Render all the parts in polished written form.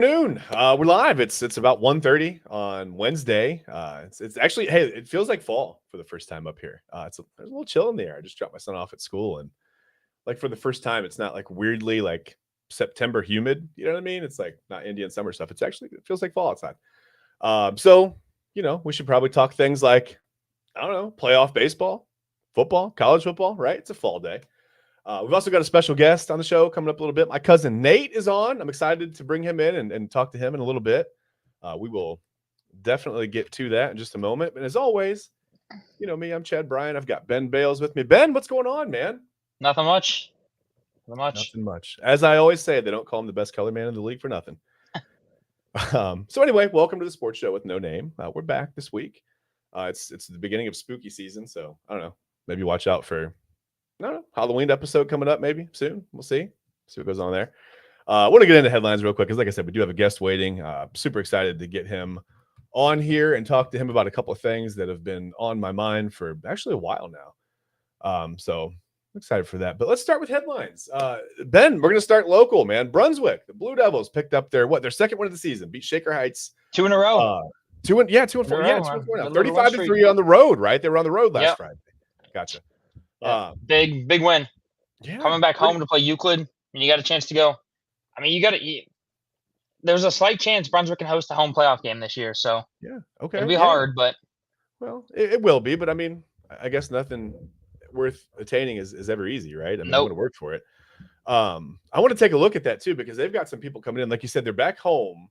Noon. We're live. It's about 1:30 on Wednesday. It's actually, hey, it feels like fall for the first time up here. There's a little chill in the air. I just dropped my son off at school, and like for the first time, it's not like weirdly like September humid. You know what I mean? It's like not Indian summer stuff. It feels like fall outside. So we should probably talk things like, I don't know, playoff baseball, football, college football, right? It's a fall day. We've also got a special guest on the show coming up a little bit. My cousin Nate is on. I'm excited to bring him in and talk to him in a little bit. We will definitely get to that in just a moment. But as always, me, I'm Chad Bryan. I've got Ben Bales with me. Ben, what's going on, man? Nothing much. Nothing much. As I always say, they don't call him the best color man in the league for nothing. So anyway, welcome to the sports show with no name. We're back this week. It's the beginning of spooky season, so I don't know. Maybe watch out for Halloween episode coming up maybe soon. We'll see what goes on there. I want to get into headlines real quick because, like I said, we do have a guest waiting. Super excited to get him on here and talk to him about a couple of things that have been on my mind for actually a while now. So I'm excited for that. But let's start with headlines. Ben, we're going to start local, man. Brunswick, the Blue Devils picked up their second win of the season, beat Shaker Heights. 2 in a row. 2 and 4. Yeah, 2 and 4 now. 35-3 on the road, right? They were on the road last Friday. Gotcha. Yeah, big win. Yeah, coming back home to play Euclid, and you got a chance to go. I mean, there's a slight chance Brunswick can host a home playoff game this year. So okay, it'll be hard, but it will be. But I mean, I guess nothing worth attaining is ever easy, right? I mean, I'm going to work for it. I want to take a look at that too because they've got some people coming in. Like you said, they're back home.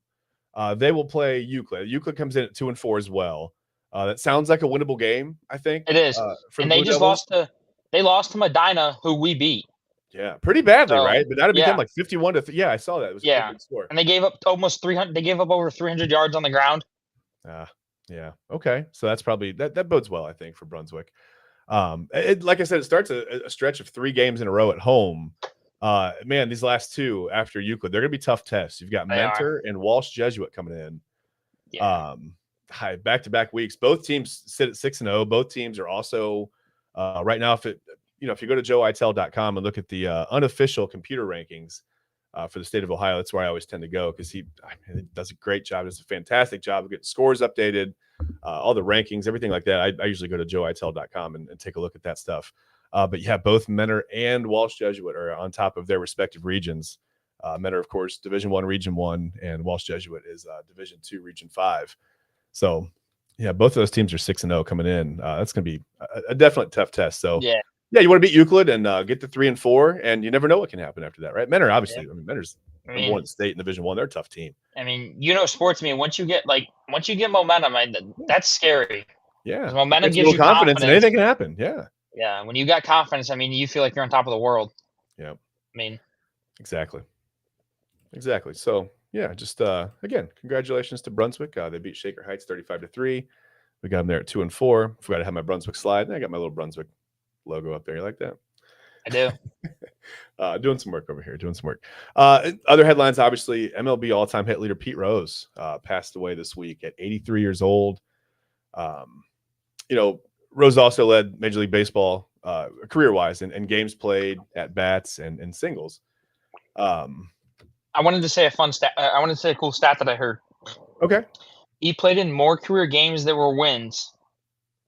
They will play Euclid. Euclid comes in at 2 and 4 as well. That sounds like a winnable game. I think it is. And they just lost to. They lost to Medina, who we beat. Yeah, pretty badly, right? Medina became like 51-3. Yeah, I saw that. It was a big score. And they gave up almost 300. They gave up over 300 yards on the ground. Yeah. Okay, so that's probably that bodes well, I think, for Brunswick. Like I said, it starts a stretch of 3 games in a row at home. Man, these last 2 after Euclid, they're gonna be tough tests. You've got Mentor and Walsh Jesuit coming in. Yeah. Back-to-back weeks. Both teams sit at 6-0. Both teams are also. Right now, if you go to joeitel.com and look at the unofficial computer rankings for the state of Ohio, that's where I always tend to go because he does a great job. Does a fantastic job of getting scores updated, all the rankings, everything like that. I usually go to joeitel.com and take a look at that stuff. But yeah, both Mentor and Walsh Jesuit are on top of their respective regions. Mentor, of course, Division I, Region 1, and Walsh Jesuit is Division II, Region 5. So yeah, both of those teams are 6-0 coming in. That's going to be a definite tough test. So yeah, you want to beat Euclid and get to 3 and 4, and you never know what can happen after that, right? Mentor, obviously, Mentor's number 1 in the state in Division 1. They're a tough team. I mean, sports. I mean, once you get momentum, that's scary. Yeah, momentum gives you confidence, and anything can happen. Yeah. Yeah, when you got confidence, I mean, you feel like you're on top of the world. Yeah. I mean, exactly. So. Yeah, just again, congratulations to Brunswick. They beat Shaker Heights 35-3. We got them there at 2 and 4. Forgot to have my Brunswick slide. I got my little Brunswick logo up there. You like that? I do. Doing some work over here. Other headlines, obviously, MLB all-time hit leader Pete Rose passed away this week at 83 years old. Rose also led Major League Baseball career-wise in games played, at bats, and singles. I wanted to say a fun stat. I wanted to say a cool stat that I heard. Okay. He played in more career games that were wins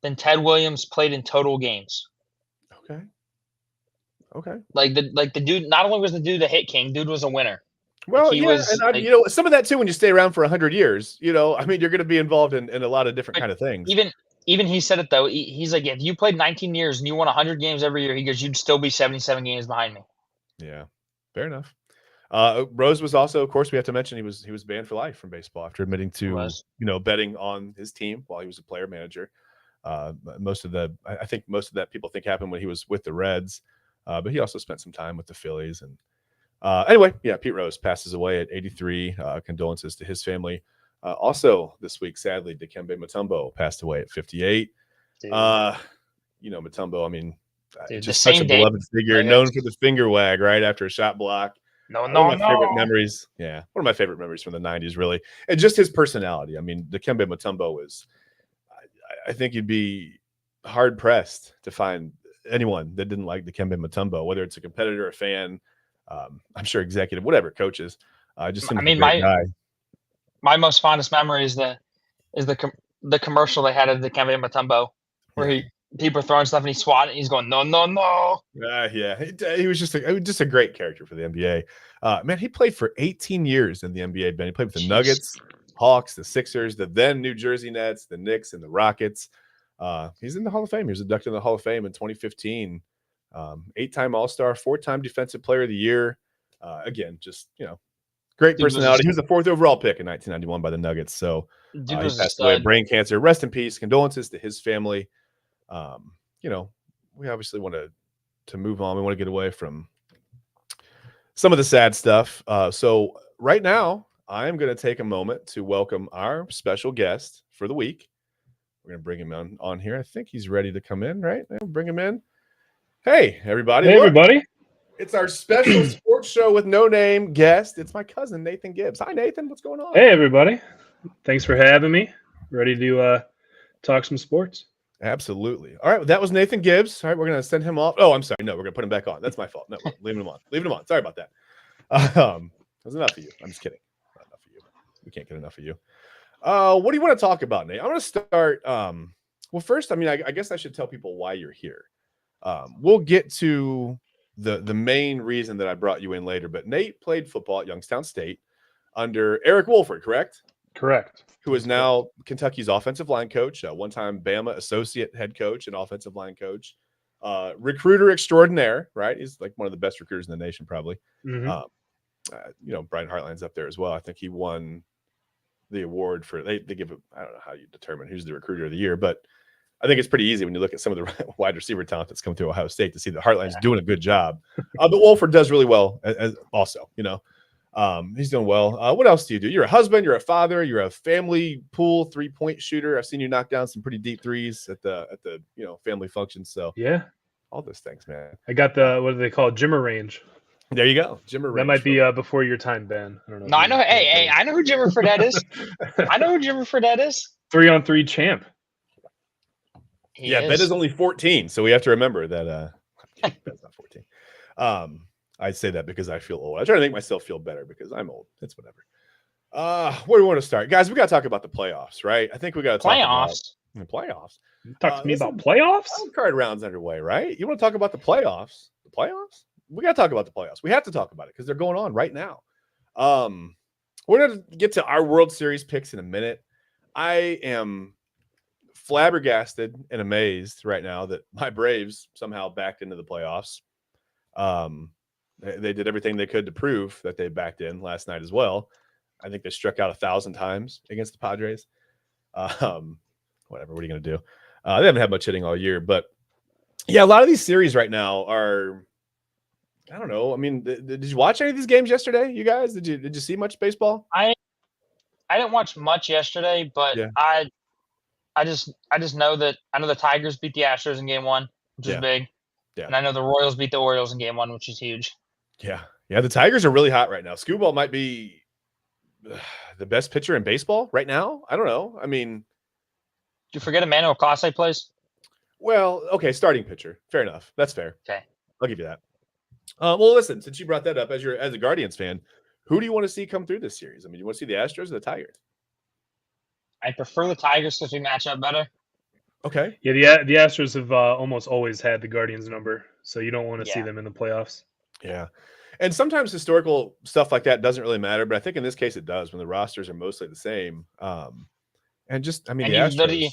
than Ted Williams played in total games. Okay. Like the dude, not only was the dude a hit king, dude was a winner. Well, some of that too. When you stay around for 100 years, I mean, you're going to be involved in a lot of different kind of things. Even he said it though. He's like, if you played 19 years and you won 100 games every year, he goes, you'd still be 77 games behind me. Yeah, fair enough. Rose was also, of course, we have to mention he was banned for life from baseball after admitting to betting on his team while he was a player manager. I think most of that people think happened when he was with the Reds, but he also spent some time with the Phillies. And anyway, yeah, Pete Rose passes away at 83. Condolences to his family. Also this week, sadly, Dikembe Mutombo passed away at 58. Mutombo, I mean, just such a beloved figure, known for the finger wag right after a shot block. One of my favorite memories. Yeah, one of my favorite memories from the 90s, really. And just his personality. I mean, Dikembe Mutombo was, I think you'd be hard-pressed to find anyone that didn't like Dikembe Mutombo, whether it's a competitor, a fan, I'm sure executive, whatever, coaches. Just seemed like a great guy. my most fondest memory is the commercial they had of the Kevin Mutombo, where people are throwing stuff and he's swatting and he's going, no, no, no. He was just a great character for the NBA. Man, he played for 18 years in the NBA, Ben. He played with the Nuggets, Hawks, the Sixers, the then New Jersey Nets, the Knicks, and the Rockets. He's in the Hall of Fame. He was inducted in the Hall of Fame in 2015. 8-time All-Star, 4-time Defensive Player of the Year. Again, just, great personality. He was the 4th overall pick in 1991 by the Nuggets. So he passed away of brain cancer. Rest in peace. Condolences to his family. We obviously want to move on. We want to get away from some of the sad stuff. So right now, I am going to take a moment to welcome our special guest for the week. We're going to bring him on here. I think he's ready to come in, right? We'll bring him in. Hey, everybody. Hey, everybody. It's our special sports show with no-name guest. It's my cousin, Nathan Gibbs. Hi, Nathan. What's going on? Hey, everybody. Thanks for having me. Ready to talk some sports. Absolutely. All right. Well, that was Nathan Gibbs. All right. We're going to send him off. Oh, I'm sorry. No, we're going to put him back on. That's my fault. No, leaving him on. Leaving him on. Sorry about that. That's enough of you. I'm just kidding. Not enough of you. We can't get enough of you. What do you want to talk about, Nate? I want to start. Well, first, I guess I should tell people why you're here. We'll get to the main reason that I brought you in later, but Nate played football at Youngstown State under Eric Wolford, correct? Correct. Who is now Kentucky's offensive line coach, one-time Bama associate head coach and offensive line coach, recruiter extraordinaire, right? He's like one of the best recruiters in the nation, probably. Mm-hmm. Brian Hartline's up there as well. I think he won the award for they give it. I don't know how you determine who's the recruiter of the year, but I think it's pretty easy when you look at some of the wide receiver talent that's come through Ohio State to see that Hartline's doing a good job. But Wolford does really well as also, he's doing well. What else do you do? You're a husband, you're a father, you're a family pool 3-point shooter. I've seen you knock down some pretty deep threes at the family functions. So yeah, all those things, man. I got the what do they call it? Jimmer range. There you go, Jimmer range. That might be before your time, Ben. I don't know. No, I know. Hey, I know who Jimmer Fredette is. I know who Jimmer Fredette is. 3-on-3 champ. Ben is only 14, so we have to remember that. Ben's not 14. I say that because I feel old. I try to make myself feel better because I'm old. It's whatever. Where do we want to start? Guys, we got to talk about the playoffs, right? I think we got to talk about the playoffs. Talk to me about playoffs? Wild card round's underway, right? You want to talk about the playoffs? The playoffs? We got to talk about the playoffs. We have to talk about it because they're going on right now. We're going to get to our World Series picks in a minute. I am flabbergasted and amazed right now that my Braves somehow backed into the playoffs. They did everything they could to prove that they backed in last night as well. I think they struck out 1,000 times against the Padres. Whatever. What are you going to do? They haven't had much hitting all year, but yeah, a lot of these series right now are. I don't know. I mean, did you watch any of these games yesterday? You guys, did you see much baseball? I didn't watch much yesterday, but yeah. I just know that I know the Tigers beat the Astros in game 1, which is big. Yeah. And I know the Royals beat the Orioles in game 1, which is huge. Yeah. The Tigers are really hot right now. Skubal might be the best pitcher in baseball right now. I don't know. I mean, did you forget Emmanuel Clase plays? Well, okay, starting pitcher. Fair enough. That's fair. Okay, I'll give you that. Well, listen, since you brought that up, as a Guardians fan, who do you want to see come through this series? I mean, you want to see the Astros or the Tigers? I prefer the Tigers because we match up better. Okay. Yeah, the Astros have almost always had the Guardians number, so you don't want to see them in the playoffs. Yeah. And sometimes historical stuff like that doesn't really matter, but I think in this case it does when the rosters are mostly the same. And just, I mean, the Astros.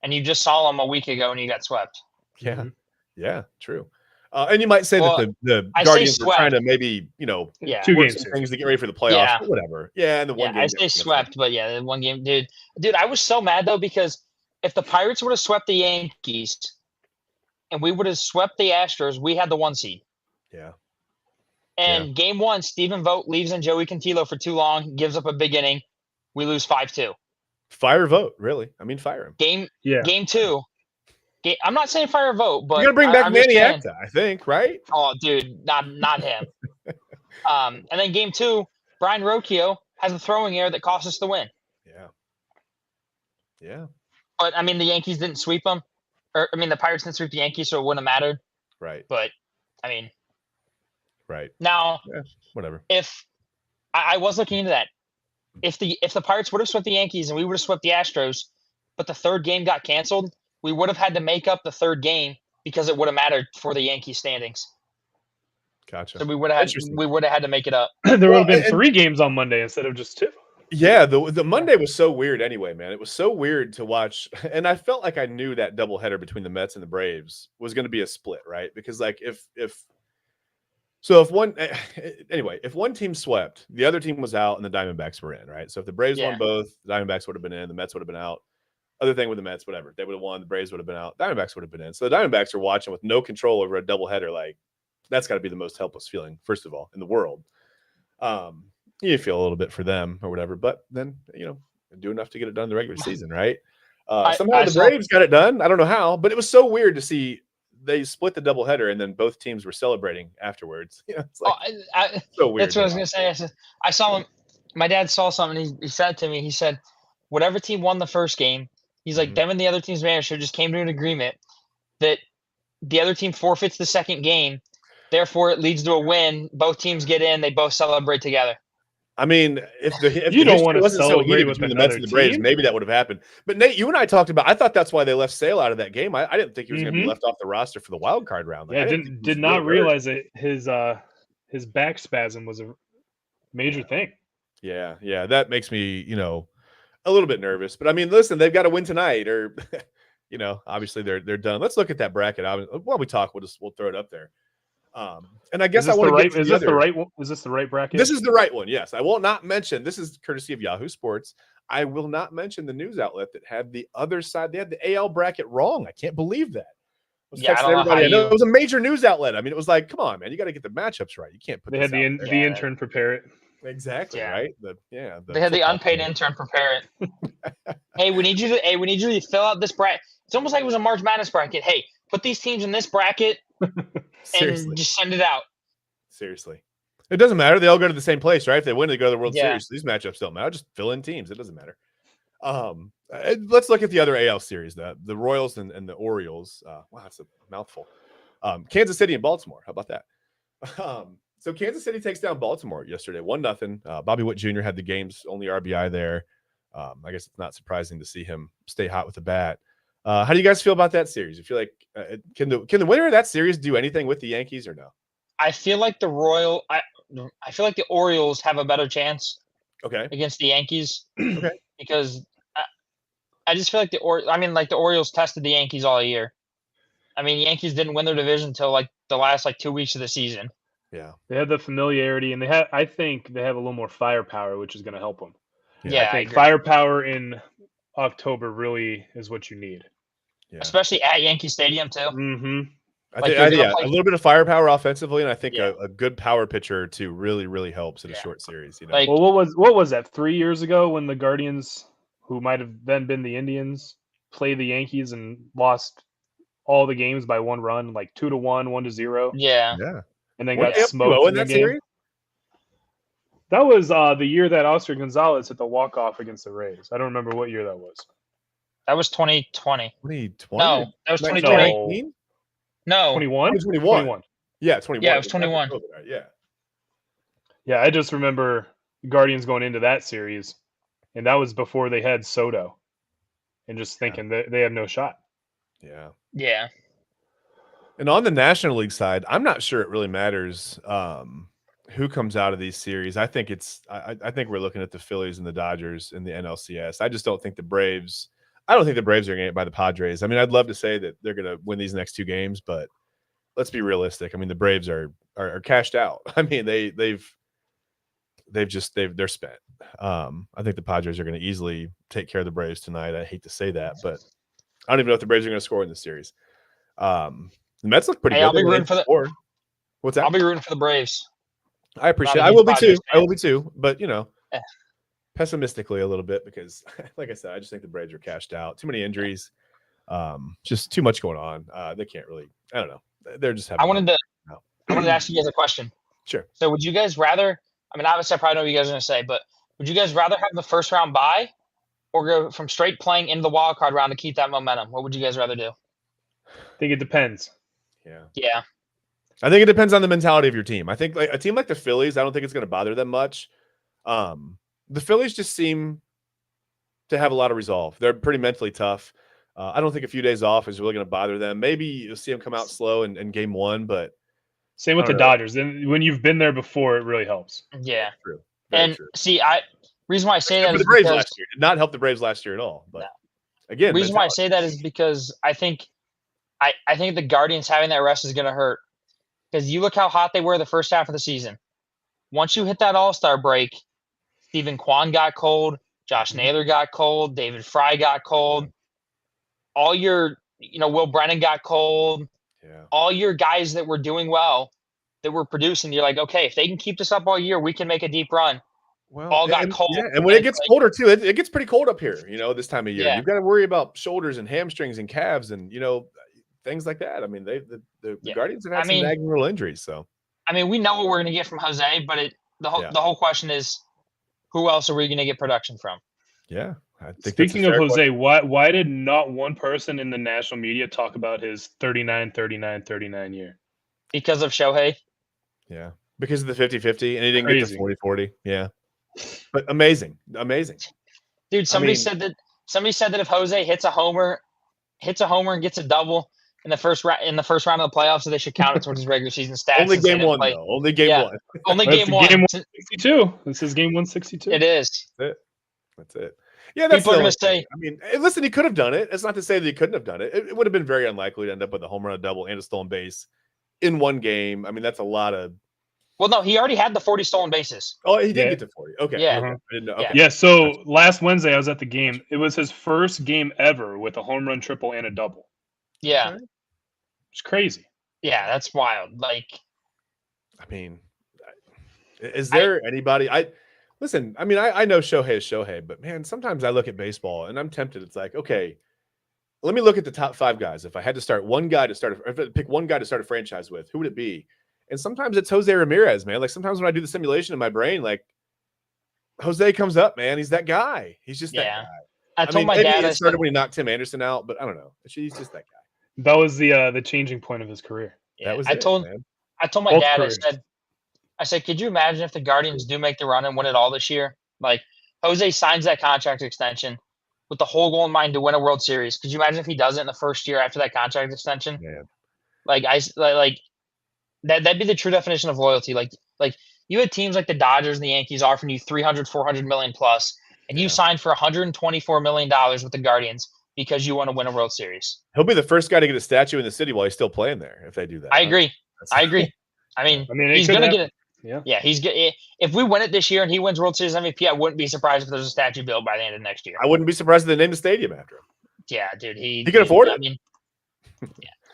And you just saw them a week ago and you got swept. Yeah. Mm-hmm. Yeah, true. And you might say that the Guardians are trying to maybe, 2 games things to get ready for the playoffs, whatever. Yeah, and the one game. I say swept, but the one game, dude, I was so mad though because if the Pirates would have swept the Yankees and we would have swept the Astros, we had the 1 seed. Yeah. And game 1, Stephen Vogt leaves in Joey Cantillo for too long, gives up a big inning. We lose 5-2. Fire Vogt, really? I mean, fire him. Game 2. I'm not saying fire Vogt, but you're gonna bring back Manny Acta, I think, right? Oh, dude, not him. And then game 2, Brian Rocchio has a throwing error that cost us the win. Yeah. But I mean, the Yankees didn't sweep them, the Pirates didn't sweep the Yankees, so it wouldn't have mattered. Right. But I mean, right now, whatever. If I was looking into that, if the Pirates would have swept the Yankees and we would have swept the Astros, but the third game got canceled, we would have had to make up the third game because it would have mattered for the Yankee standings. Gotcha. So we would have had to make it up. There would have been 3 games on Monday instead of just 2. Yeah, the Monday was so weird anyway, man. It was so weird to watch, and I felt like I knew that doubleheader between the Mets and the Braves was going to be a split, right? Because like if one team swept, the other team was out, and the Diamondbacks were in, right? So if the Braves won both, the Diamondbacks would have been in, the Mets would have been out. Other thing with the Mets, whatever, they would have won, the Braves would have been out, Diamondbacks would have been in. So the Diamondbacks are watching with no control over a doubleheader. Like that's got to be the most helpless feeling, first of all, in the world. You feel a little bit for them or whatever, but then do enough to get it done in the regular season, right? Somehow the Braves got it done. I don't know how, but it was so weird to see they split the doubleheader and then both teams were celebrating afterwards. It's like, so weird. That's what I was gonna say. I saw him. My dad saw something. He said to me, he said, "Whatever team won the first game, he's like them and the other team's manager just came to an agreement that the other team forfeits the second game, therefore it leads to a win. Both teams get in. They both celebrate together." I mean, if you don't want to wasn't so heated with between the Mets and the Braves, team? maybe that would have happened. But Nate, you and I talked about. I thought that's why they left Sale out of that game. I didn't think he was going to be left off the roster for the wild card round. Like, did not realize that his back spasm was a major thing. Yeah, that makes me a little bit nervous. But I mean, listen, they've got to win tonight, or obviously they're done. Let's look at that bracket. While we talk, we'll throw it up there. And I guess I want to get to the other. Is this the right bracket? This is the right one. Yes, I will not mention. This is courtesy of Yahoo Sports. I will not mention the news outlet that had the other side. They had the AL bracket wrong. I can't believe that. I know it was a major news outlet. I mean, it was like, come on, man, you got to get the matchups right. You can't put. They had the intern prepare it. Exactly right. They had the unpaid intern prepare it. Hey, we need you to fill out this bracket. It's almost like it was a March Madness bracket. Hey, put these teams in this bracket. And just send it out. Seriously. It doesn't matter. They all go to the same place, right? If they win, they go to the World Series. These matchups don't matter. Just fill in teams. It doesn't matter. Let's look at the other AL series, the Royals and the Orioles. Wow, that's a mouthful. Kansas City and Baltimore. How about that? So Kansas City takes down Baltimore yesterday, 1-0. Bobby Witt Jr. had the game's only RBI there. I guess it's not surprising to see him stay hot with the bat. How do you guys feel about that series? You feel like can the winner of that series do anything with the Yankees or no? I feel like the Orioles have a better chance. Okay. Against the Yankees. Okay. Because I just feel like the Orioles tested the Yankees all year. I mean, the Yankees didn't win their division until like the last 2 weeks of the season. Yeah. They had the familiarity, and I think they have a little more firepower, which is going to help them. Yeah, I think firepower in October really is what you need. Yeah. Especially at Yankee Stadium too. Mm-hmm. A little bit of firepower offensively, and I think a good power pitcher too really, really helps in a short series. Well, what was that 3 years ago when the Guardians, who might have then been the Indians, played the Yankees and lost all the games by 1 run, like 2-1, 1-0. Yeah. And then got smoked in that game. Series? That was the year that Oscar Gonzalez hit the walk-off against the Rays. I don't remember what year that was. That was 2020. 2020? No, that was 2020. No. 21? 21. Yeah, 21. Yeah, it was 21. Yeah. Yeah, I just remember Guardians going into that series, and that was before they had Soto, and just thinking that they have no shot. Yeah. Yeah. And on the National League side, I'm not sure it really matters who comes out of these series. I think I think we're looking at the Phillies and the Dodgers in the NLCS. I just don't think the Braves. I don't think the Braves are going to get by the Padres. I mean, I'd love to say that they're going to win these next 2 games, but let's be realistic. I mean, the Braves are cashed out. I mean, they're spent. I think the Padres are going to easily take care of the Braves tonight. I hate to say that, but I don't even know if the Braves are going to score in this series. The Mets look pretty good. I'll be rooting for the. What's that? I'll be rooting for the Braves. I appreciate it. I will be too. I will be too. But pessimistically a little bit because, like I said, I just think the Braves are cashed out. Too many injuries. Just too much going on. They can't really. I don't know. They're just having. I wanted to ask you guys a question. Sure. So, would you guys rather? I mean, obviously, I probably know what you guys are going to say, but would you guys rather have the first round bye or go from straight playing into the wild card round to keep that momentum? What would you guys rather do? I think it depends. Yeah. I think it depends on the mentality of your team. I think like a team like the Phillies, I don't think it's going to bother them much. the Phillies just seem to have a lot of resolve. They're pretty mentally tough. I don't think a few days off is really going to bother them. Maybe you'll see them come out slow in game one, but same with the Dodgers. And when you've been there before, it really helps. Yeah. True. Very true. See, reason why I say that is the Braves because last year did not help the Braves last year at all. But again, the reason why I say that is because I think the Guardians having that rest is going to hurt. Because you look how hot they were the first half of the season. Once you hit that All-Star break, Stephen Kwan got cold, Josh Naylor got cold, David Fry got cold. All your, Will Brennan got cold. Yeah. All your guys that were doing well, that were producing, you're like, okay, if they can keep this up all year, we can make a deep run. Well, all got cold. Yeah, and when it gets colder too, it gets pretty cold up here, this time of year. Yeah. You've got to worry about shoulders and hamstrings and calves and, things like that. I mean, the Guardians have had some nagging little injuries. So, we know what we're going to get from Jose, but the whole question is, who else are we going to get production from? Yeah. I think Speaking of Jose, why did not one person in the national media talk about his 39 year? Because of Shohei? Yeah. Because of the 50-50, and he didn't get to 40-40. Yeah. But amazing. Dude, somebody said that if Jose hits a homer and gets a double in the first round of the playoffs, so they should count it towards his regular season stats. Only game one, though. Only game one. Only game one. Game 162. This is game 162. It is. That's it. Yeah, that's people are going to say. Listen, he could have done it. It's not to say that he couldn't have done it. It would have been very unlikely to end up with a home run, a double, and a stolen base in one game. That's a lot of. Well, no, he already had the 40 stolen bases. Oh, he did get to 40. Okay. Yeah. I didn't know. Okay. Yeah. So last Wednesday, I was at the game. It was his first game ever with a home run, triple, and a double. Yeah. Okay. It's crazy. Yeah, that's wild. Is there anybody? Listen, I know Shohei is Shohei, but man, sometimes I look at baseball and I'm tempted. It's like, okay, let me look at the top 5 guys. If I had to start pick one guy to start a franchise with, who would it be? And sometimes it's Jose Ramirez, man. Like sometimes when I do the simulation in my brain, like Jose comes up, man. He's that guy. He's just that guy. I told my dad it started when he knocked Tim Anderson out, but I don't know. He's just that guy. That was the changing point of his career. Yeah. That was I told my Both dad, careers. I said, could you imagine if the Guardians do make the run and win it all this year? Like Jose signs that contract extension with the whole goal in mind to win a World Series. Could you imagine if he does it in the first year after that contract extension? Yeah. That'd be the true definition of loyalty. Like you had teams like the Dodgers and the Yankees offering you 300, 400 million plus, and you signed for $124 million with the Guardians because you want to win a World Series. He'll be the first guy to get a statue in the city while he's still playing there if they do that. I agree. He's going to get it. Yeah. He's good. If we win it this year and he wins World Series MVP, I wouldn't be surprised if there's a statue built by the end of next year. I wouldn't be surprised if they named the stadium after him. Yeah, dude. He can afford it.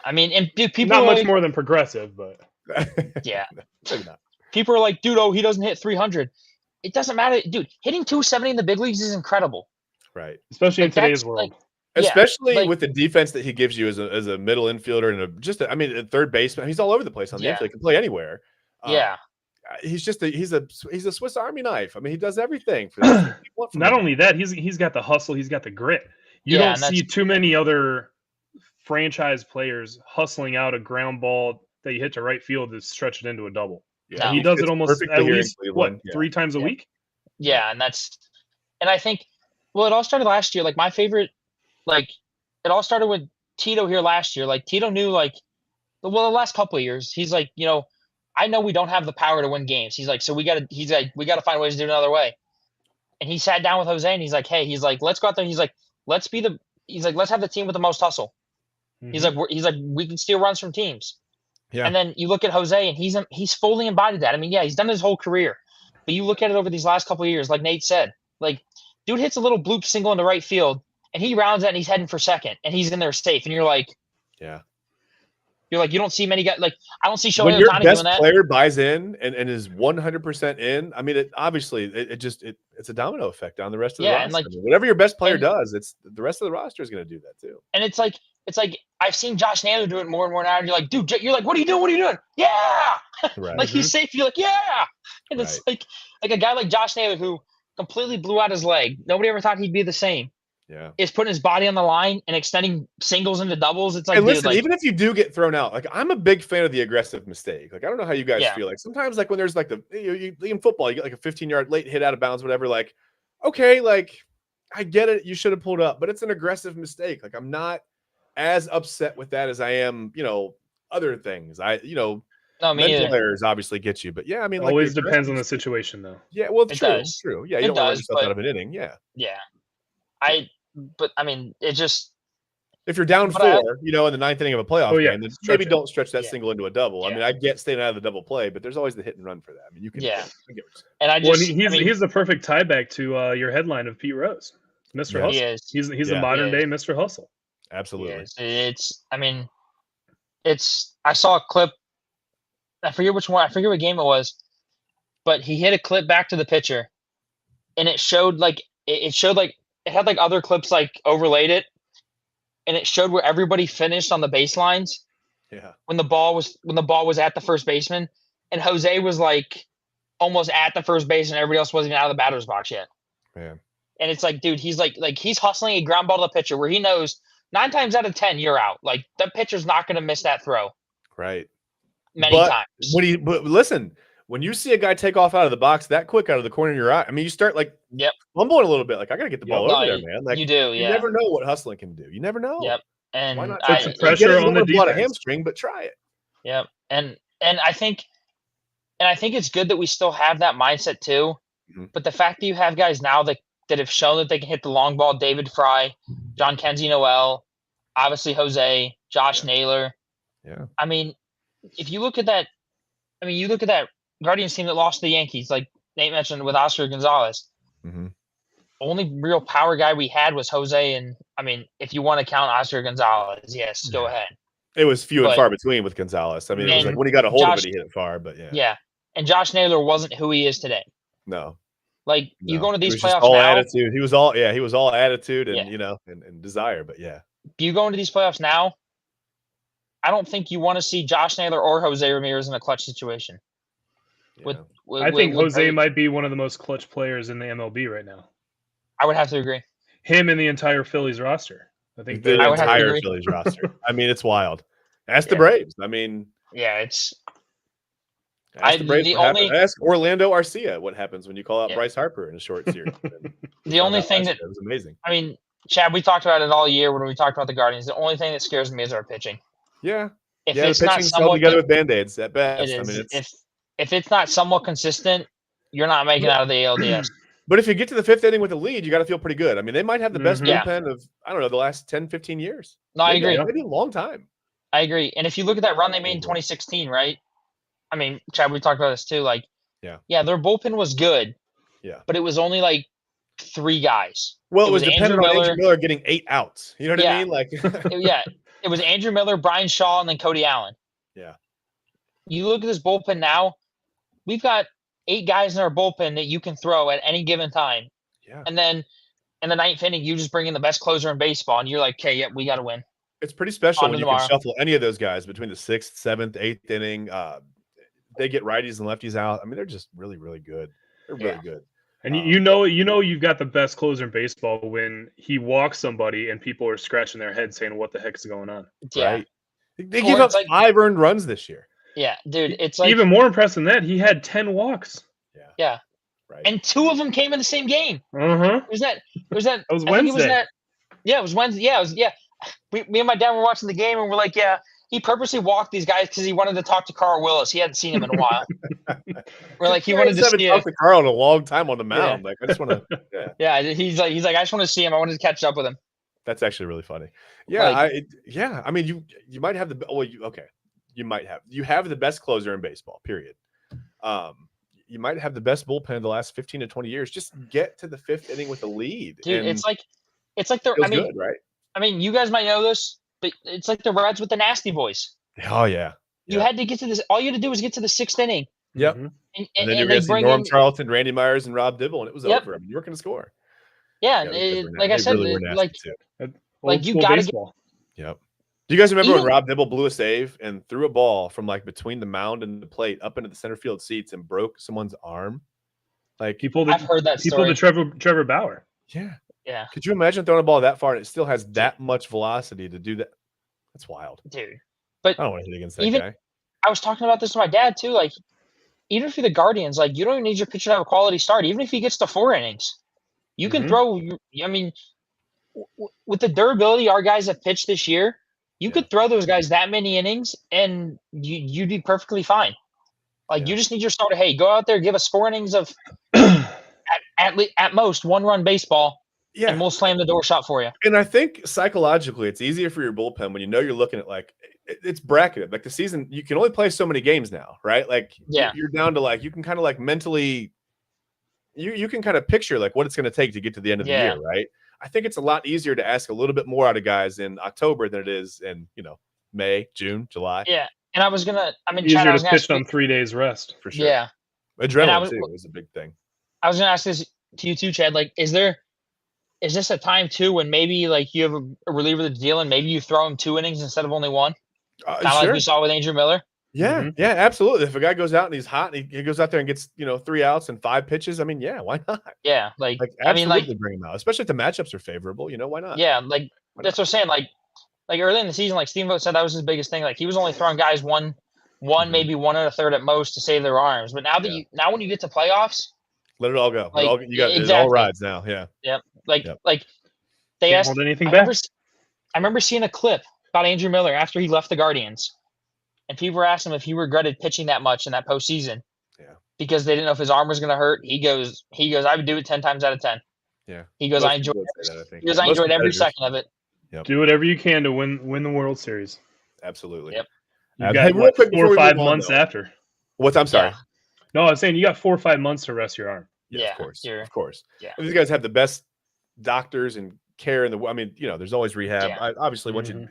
And dude, people not are much more than progressive, but yeah. Maybe not. People are like, dude, he doesn't hit 300. It doesn't matter, dude. Hitting 270 in the big leagues is incredible. Right. Especially in today's world. Especially with the defense that he gives you as a middle infielder and a third baseman. He's all over the place on the infield. He can play anywhere. He's a Swiss Army knife. He does everything for that. Not only that, he's got the hustle, he's got the grit. You don't see too many other franchise players hustling out a ground ball that you hit to right field to stretch it into a double. Yeah, he does it almost at least 3 times a week. Yeah, and I think it all started last year. Like my favorite, it all started with Tito here last year. Like Tito knew, the last couple of years, he's like, I know we don't have the power to win games. He's like, so we got to find ways to do it another way. And he sat down with Jose and he's like, hey, let's go out there. He's like, let's have the team with the most hustle. Mm-hmm. He's like, we can steal runs from teams. Yeah. And then you look at Jose and he's fully embodied that. He's done his whole career, but you look at it over these last couple of years, like Nate said, dude hits a little bloop single into right field and he rounds that and he's heading for second and he's in there safe. And you're like, you don't see many guys. I don't see Shohei when your Ohtani best doing that. player buys in and is 100% in. It's a domino effect on the rest of the roster. And whatever your best player does, it's the rest of the roster is going to do that too. And it's like I've seen Josh Naylor do it more and more now. And you're like, dude, what are you doing? What are you doing? Yeah, right. He's safe. You're like, yeah, and it's like a guy like Josh Naylor who completely blew out his leg. Nobody ever thought he'd be the same. Yeah, is putting his body on the line and extending singles into doubles. It's like, and listen, even if you do get thrown out, I'm a big fan of the aggressive mistake. I don't know how you guys feel. Sometimes, when there's in football, you get a 15-yard late hit out of bounds, whatever. okay, like I get it. You should have pulled up, but it's an aggressive mistake. Like I'm not as upset with that as I am, other things. Mental errors obviously get you, but yeah, I mean, like always depends on the situation, though. Yeah, well, It true, does. true. Yeah, you don't want to run yourself out of an inning. Yeah, yeah. But I mean, it just if you're down 4, in the 9th inning of a playoff game, then maybe don't stretch that single into a double. I mean, I get staying out of the double play, but there's always the hit and run for that. I mean, you can. Yeah. I get what you're saying. And he's the perfect tie back to your headline of Pete Rose, Mr. Hustle. He is. He's the modern day Mr. Hustle. Absolutely. I saw a clip. I forget which one. I forget what game it was, but he hit a clip back to the pitcher, and it showed it had like other clips like overlaid it, and it showed where everybody finished on the baselines. Yeah. When the ball was at the first baseman, and Jose was like almost at the first base, and everybody else wasn't even out of the batter's box yet. Man. And it's like, dude, he's like he's hustling a ground ball to the pitcher where he knows 9 times out of 10 you're out. Like the pitcher's not going to miss that throw. Right. Many times. But listen, when you see a guy take off out of the box that quick out of the corner of your eye, I mean, you start fumbling a little bit. Like I got to get the ball over there, man. Like you do. You never know what hustling can do. You never know. Yep. And why not? Put some pressure on the defense. A hamstring, but try it. Yep. And I think it's good that we still have that mindset too. Mm-hmm. But the fact that you have guys now that have shown that they can hit the long ball, David Fry, John Kenzie Noel, obviously Jose, Josh Naylor. Yeah. I mean, if you look at that, Guardians team that lost to the Yankees, like Nate mentioned with Oscar Gonzalez. Mm-hmm. Only real power guy we had was Jose, and I mean, if you want to count Oscar Gonzalez, yes, go ahead. It was few and far between with Gonzalez. I mean, it was like when he got a hold of it, he hit it far, but yeah. Yeah, and Josh Naylor wasn't who he is today. No. Like you go into these playoffs all now, attitude. He was all attitude and and desire, but yeah. You go into these playoffs now, I don't think you want to see Josh Naylor or Jose Ramirez in a clutch situation. Yeah. I think Jose might be one of the most clutch players in the MLB right now. I would have to agree. Him and the entire Phillies roster. I think the entire Phillies roster. I mean, it's wild. Ask the Braves. I mean, it's. Ask the Braves. Ask Orlando Arcia what happens when you call out Bryce Harper in a short series. The only thing that was amazing. I mean, Chad, we talked about it all year when we talked about the Guardians. The only thing that scares me is our pitching. Yeah. If it's not somewhat together with Band-Aids at best. It is. I mean, if it's not somewhat consistent, you're not making it out of the ALDS. But if you get to the 5th inning with a lead, you got to feel pretty good. I mean, they might have the best bullpen of, I don't know, the last 10, 15 years. No, I agree. Maybe a long time. I agree. And if you look at that run they made in 2016, right? I mean, Chad, we talked about this too. Like, their bullpen was good. Yeah. But it was only like 3 guys. Well, it was dependent on Andrew Miller getting 8 outs. You know what I mean? Like, it was Andrew Miller, Brian Shaw, and then Cody Allen. Yeah. You look at this bullpen now, we've got 8 guys in our bullpen that you can throw at any given time. Yeah. And then in the 9th inning, you just bring in the best closer in baseball, and you're like, okay, we got to win. It's pretty special when you can shuffle any of those guys between the 6th, 7th, 8th inning. They get righties and lefties out. I mean, they're just really, really good. They're really good. And you've got the best closer in baseball when he walks somebody and people are scratching their heads saying, "What the heck is going on?" Yeah. Right? They give up 5 earned runs this year. Yeah, dude, it's like even more impressive than that. He had 10 walks. Yeah. Right. And 2 of them came in the same game. Was that? That was Wednesday. It was Wednesday. Yeah, me and my dad were watching the game, and we're like, he purposely walked these guys because he wanted to talk to Carl Willis. He hadn't seen him in a while. We're like, he wanted to see talk to Carl in a long time on the mound. Like, I just want to. Yeah, he's like, I just want to see him. I wanted to catch up with him. That's actually really funny. Yeah, I mean, you might have you have the best closer in baseball. Period. You might have the best bullpen in the last 15 to 20 years. Just get to the 5th inning with a lead. Dude, it's like good, right? I mean, you guys might know this, but it's like the Reds with the Nasty Boys. Oh yeah. You had to get to this. All you had to do was get to the 6th inning. Yep. And then you're going to see Norm Charlton, Randy Myers, and Rob Dibble, and it was over. I mean, you were going to score. Yeah, like I said, like you got to get. Yep. Do you guys remember when Rob Dibble blew a save and threw a ball from like between the mound and the plate up into the center field seats and broke someone's arm? Like I've heard that story. People to Trevor Bauer. Yeah. Yeah. Could you imagine throwing a ball that far and it still has that much velocity to do that? That's wild. Dude. But I don't want to hit against that guy. I was talking about this to my dad too. Like, even if you're the Guardians, like you don't even need your pitcher to have a quality start. Even if he gets to 4 innings, You can throw. I mean, with the durability our guys have pitched this year, you could throw those guys that many innings, and you'd be perfectly fine. Like you just need your starter. Hey, go out there, give us 4 innings of at most 1-run baseball, and we'll slam the door shut for you. And I think psychologically, it's easier for your bullpen when you know you're looking at like it's bracketed. Like the season, you can only play so many games now, right? Like you're down to like you can kind of like mentally, you can kind of picture like what it's going to take to get to the end of the year, right? I think it's a lot easier to ask a little bit more out of guys in October than it is in May, June, July. Yeah. And I was gonna, easier Chad, to pitch on 3 days rest for sure. Yeah, adrenaline too is a big thing. I was gonna ask this to you too, Chad. Like, is this a time too when maybe like you have a reliever that's dealing, maybe you throw him 2 innings instead of only 1, kind of like we saw with Andrew Miller? Yeah, yeah, absolutely. If a guy goes out and he's hot and he goes out there and gets 3 outs and 5 pitches, I mean, yeah, why not? Yeah, absolutely bring him out, especially if the matchups are favorable. Why not? Yeah, like that's what I'm saying. Like early in the season, like Steamboat said, that was his biggest thing. Like he was only throwing guys one, maybe 1 1/3 at most to save their arms. But now that now when you get to playoffs, let it all go. Like, it all rides now. Yeah. Yep. Like they Can't asked. hold anything back. I remember seeing a clip about Andrew Miller after he left the Guardians, and people were asking him if he regretted pitching that much in that postseason. Yeah. Because they didn't know if his arm was going to hurt. He goes, I would do it 10 times out of 10. Yeah. He goes, I enjoyed every second of it. Yep. Do whatever you can to win the World Series. Absolutely. Yep. You got real quick 4 or 5 months after. I'm sorry. Yeah. No, I was saying you got 4 or 5 months to rest your arm. Yeah, of course. Yeah. And these guys have the best doctors and care in the. I mean, there's always rehab. Yeah. Obviously, once you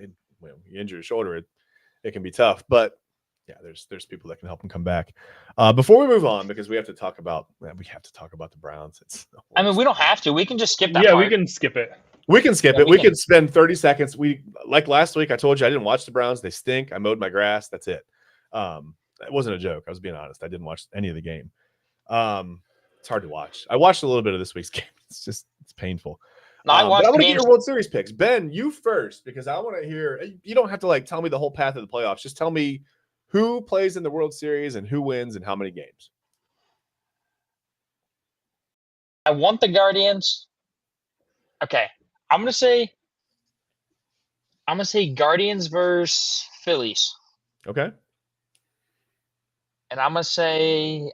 injure your shoulder, it can be tough. But yeah, there's people that can help them come back. Before we move on, because we have to talk about the Browns. We don't have to. We can just skip that. Yeah, part. we can skip it. We can skip it. We can spend 30 seconds. Like last week, I told you I didn't watch the Browns. They stink. I mowed my grass. That's it. It wasn't a joke. I was being honest. I didn't watch any of the game. It's hard to watch. I watched a little bit of this week's game. It's painful. No, I want to get your World Series picks. Ben, you first, because I want to hear. You don't have to tell me the whole path of the playoffs. Just tell me who plays in the World Series and who wins and how many games. I want the Guardians. Okay. I'm gonna say Guardians versus Phillies. Okay. And I'm gonna say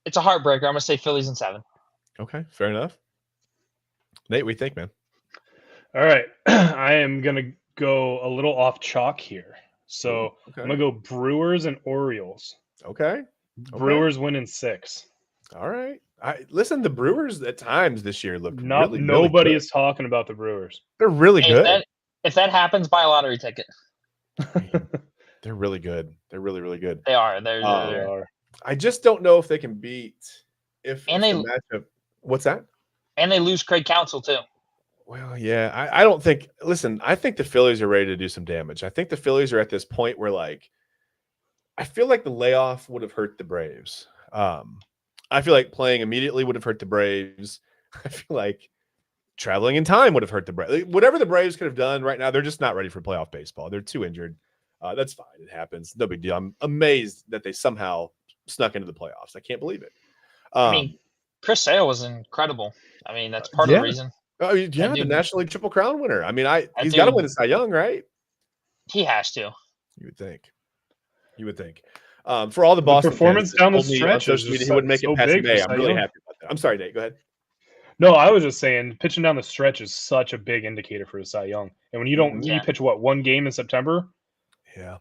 it's a heartbreaker. I'm gonna say Phillies in 7. Okay, fair enough. Nate, what do you think, man? All right. I am gonna go a little off chalk here. So I'm gonna go Brewers and Orioles. Okay. Brewers win in 6. All right. Listen, the Brewers at times this year look nobody is talking about the Brewers. They're really good. If that happens, buy a lottery ticket. They're really good. They're really, really good. They are. They are. I just don't know if they can beat matchup. What's that? And they lose Craig Counsell too. Well, yeah. I don't think. Listen, I think the Phillies are ready to do some damage. I think the Phillies are at this point where I feel like the layoff would have hurt the Braves. I feel like playing immediately would have hurt the Braves. I feel like traveling in time would have hurt the Braves. Whatever the Braves could have done right now, they're just not ready for playoff baseball. They're too injured. That's fine. It happens. No big deal. I'm amazed that they somehow snuck into the playoffs. I can't believe it. Chris Sale was incredible. That's part of the reason. Oh, yeah, the National League Triple Crown winner. He's got to win the Cy Young, right? He has to. You would think. For all the Boston performance fans down the stretch, he wouldn't make it past May. I'm really happy about that. I'm sorry, Nate. Go ahead. No, I was just saying, pitching down the stretch is such a big indicator for the Cy Young. And when you pitch 1 game in September, yeah,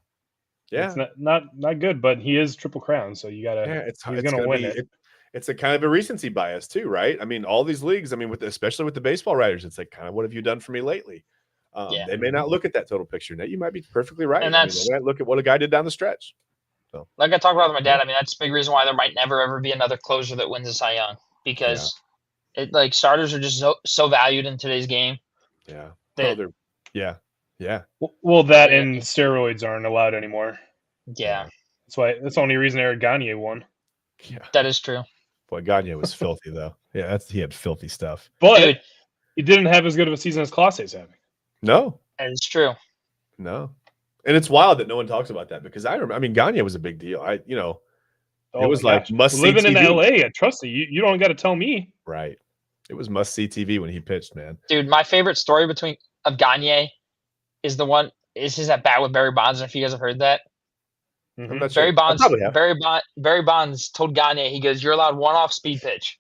it's not good. But he is Triple Crown, so you gotta. He's gonna win it. It's a kind of a recency bias too, right? All these leagues. Especially with the baseball writers, it's kind of what have you done for me lately? They may not look at that total picture. Nate, you might be perfectly right. And they might look at what a guy did down the stretch. So. Like I talked about with my dad, that's a big reason why there might never ever be another closer that wins a Cy Young, because starters are just so valued in today's game. Yeah. Yeah. Well, that and steroids aren't allowed anymore. Yeah. That's the only reason Eric Gagne won. Yeah. That is true. Boy, Gagne was filthy though. Yeah, he had filthy stuff. But he didn't have as good of a season as Clase's having. No. That is true. No. And it's wild that no one talks about that, because I remember, Gagne was a big deal. It was must living see in TV. LA. Trust me, you don't got to tell me. Right. It was must-see TV when he pitched, man. Dude, my favorite story of Gagne is his at bat with Barry Bonds. If you guys have heard that. I'm not sure. Barry Bonds told Gagne, he goes, "You're allowed one off-speed pitch."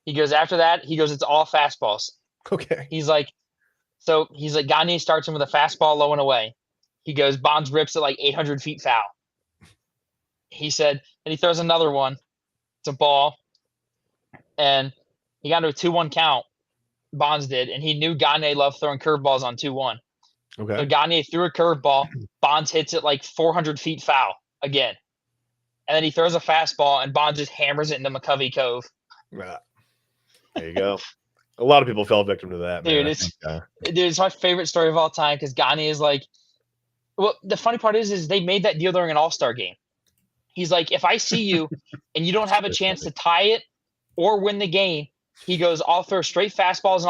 He goes, after that, he goes, "It's all fastballs." Okay. He's like, Gagne starts him with a fastball low and away. He goes, Bonds rips it like 800 feet foul. He said, and he throws another one. It's a ball. And he got into a 2-1 count. Bonds did. And he knew Gagne loved throwing curveballs on 2-1. Okay. So Gagne threw a curveball. Bonds hits it like 400 feet foul again. And then he throws a fastball, and Bonds just hammers it into McCovey Cove. There you go. A lot of people fell victim to that, man. Dude, it's my favorite story of all time because Gagne is like, well, the funny part is they made that deal during an All-Star game. He's like, if I see you and you don't have a chance to tie it or win the game, he goes, I'll throw straight fastballs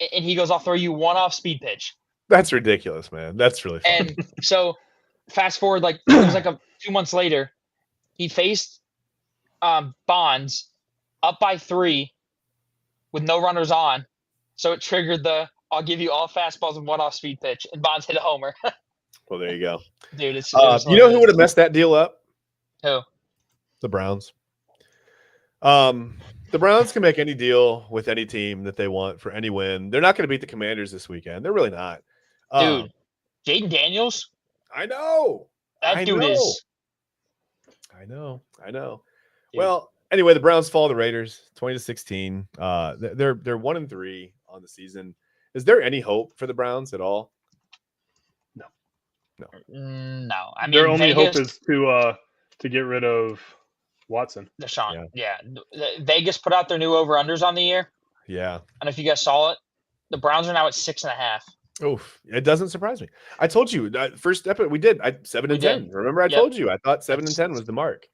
and he goes, I'll throw you one off-speed pitch. That's ridiculous, man. That's really funny. And so fast forward, like it was like 2 months later, he faced Bonds up by 3 with no runners on. So it triggered I'll give you all fastballs and one off-speed pitch, and Bonds hit a homer. Well, there you go. Dude, it's you know who would have messed that deal up? Who? The Browns. The Browns can make any deal with any team that they want for any win. They're not going to beat the Commanders this weekend. They're really not. Dude, Jaden Daniels? I know. That dude is. I know. Dude. Well, anyway, the Browns fall the Raiders 20-16. They're 1-3 on the season. Is there any hope for the Browns at all? No. I mean, their only hope is to get rid of Watson. Deshaun. Yeah. Vegas put out their new over-unders on the year. Yeah. I don't know if you guys saw it. The Browns are now at 6.5. Oof. It doesn't surprise me. I told you first step we did 7-10. Remember I told you I thought 7-10 was the mark.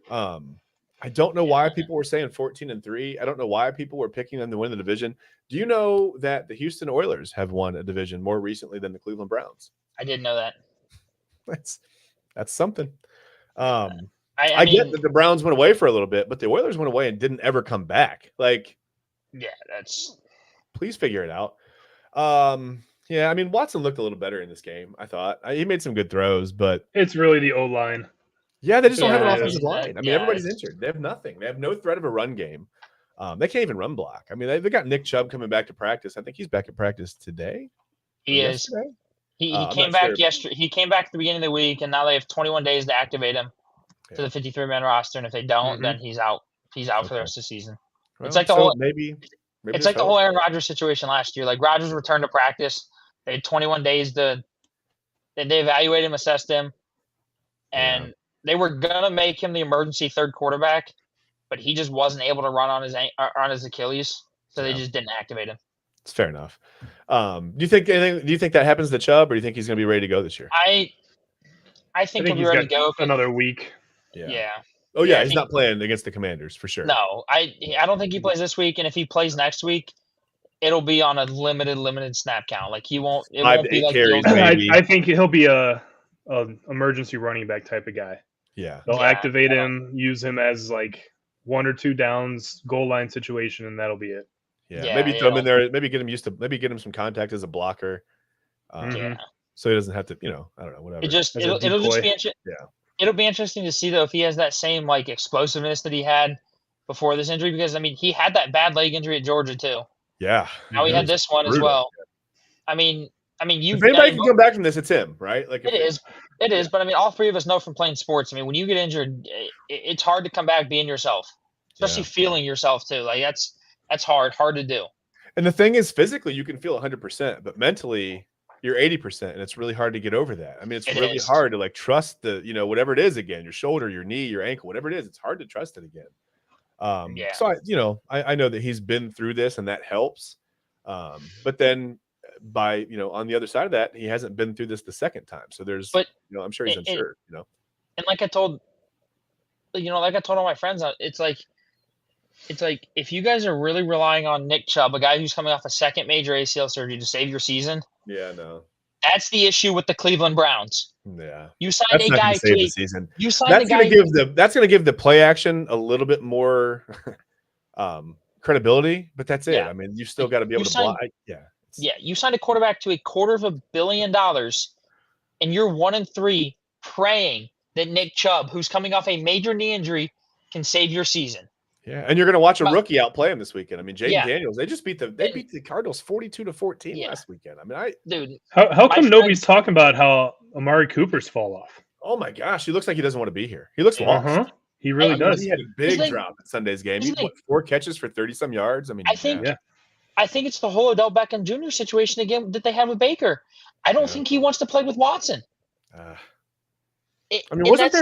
I don't know why people were saying 14-3. I don't know why people were picking them to win the division. Do you know that the Houston Oilers have won a division more recently than the Cleveland Browns? I didn't know that. That's something. I mean, get that the Browns went away for a little bit, but the Oilers went away and didn't ever come back. Like, yeah, please figure it out. Yeah, I mean, Watson looked a little better in this game, I thought. He made some good throws, but it's really the O-line. Yeah, they just don't have an offensive line. I mean, everybody's injured. They have nothing. They have no threat of a run game. They can't even run block. I mean, they got Nick Chubb coming back to practice. I think he's back at practice today. He is. Yesterday? He came back yesterday. He came back at the beginning of the week, and now they have 21 days to activate him to the 53-man roster. And if they don't, then he's out. He's out for the rest of the season. Well, it's like the whole maybe it's like the whole Aaron Rodgers situation last year. Like Rodgers returned to practice. They had 21 days they evaluated him, assessed him, and they were gonna make him the emergency third quarterback, but he just wasn't able to run on his Achilles, so they just didn't activate him. It's fair enough. Do you think that happens to Chubb, or do you think he's going to be ready to go this year? I think he'll be ready to go another week. Yeah. Oh yeah, he's not playing against the Commanders for sure. No, I don't think he plays this week, and if he plays next week, it'll be on a limited snap count. Like he won't. It won't be like carries, I think he'll be a emergency running back type of guy. Yeah, they'll activate him, use him as like 1 or 2 downs, goal line situation, and that'll be it. Yeah, maybe throw him in there. Maybe get him some contact as a blocker. So he doesn't have to, I don't know, whatever. It'll just be interesting. Yeah, it'll be interesting to see though if he has that same like explosiveness that he had before this injury, because I mean he had that bad leg injury at Georgia too. Yeah. Now he had this one as well. I mean, if anybody can come back from this, it's him, right? Like it is. But I mean, all 3 of us know from playing sports. I mean, when you get injured, it's hard to come back being yourself, especially feeling yourself too. Like that's hard to do. And the thing is, physically you can feel 100%, but mentally you're 80%, and it's really hard to get over that. I mean, it's really hard to like trust the, whatever it is again, your shoulder, your knee, your ankle, whatever it is. It's hard to trust it again. So I know that he's been through this, and that helps. But then on the other side of that, he hasn't been through this the second time. So I'm sure he's unsure, And like I told all my friends, it's like if you guys are really relying on Nick Chubb, a guy who's coming off a second major ACL surgery, to save your season. Yeah, no. That's the issue with the Cleveland Browns. Yeah. You signed a guy to save the season. You signed that's going to give the play action a little bit more credibility, but that's it. Yeah. I mean, you still got to be able to block. Yeah, you signed a quarterback to $250 million, and you're 1-3, praying that Nick Chubb, who's coming off a major knee injury, can save your season. Yeah, and you're going to watch a rookie outplay him this weekend. I mean, Jaden Daniels, they just beat the Cardinals 42-14 last weekend. I mean, dude, how come nobody's talking about how Amari Cooper's fall off? Oh my gosh, he looks like he doesn't want to be here. He looks lost. He really does. He had a big drop at Sunday's game. He had 4 catches for 30-some yards. I mean, I think it's the whole Odell Beckham Jr. situation again that they have with Baker. I don't think he wants to play with Watson. I mean, weren't they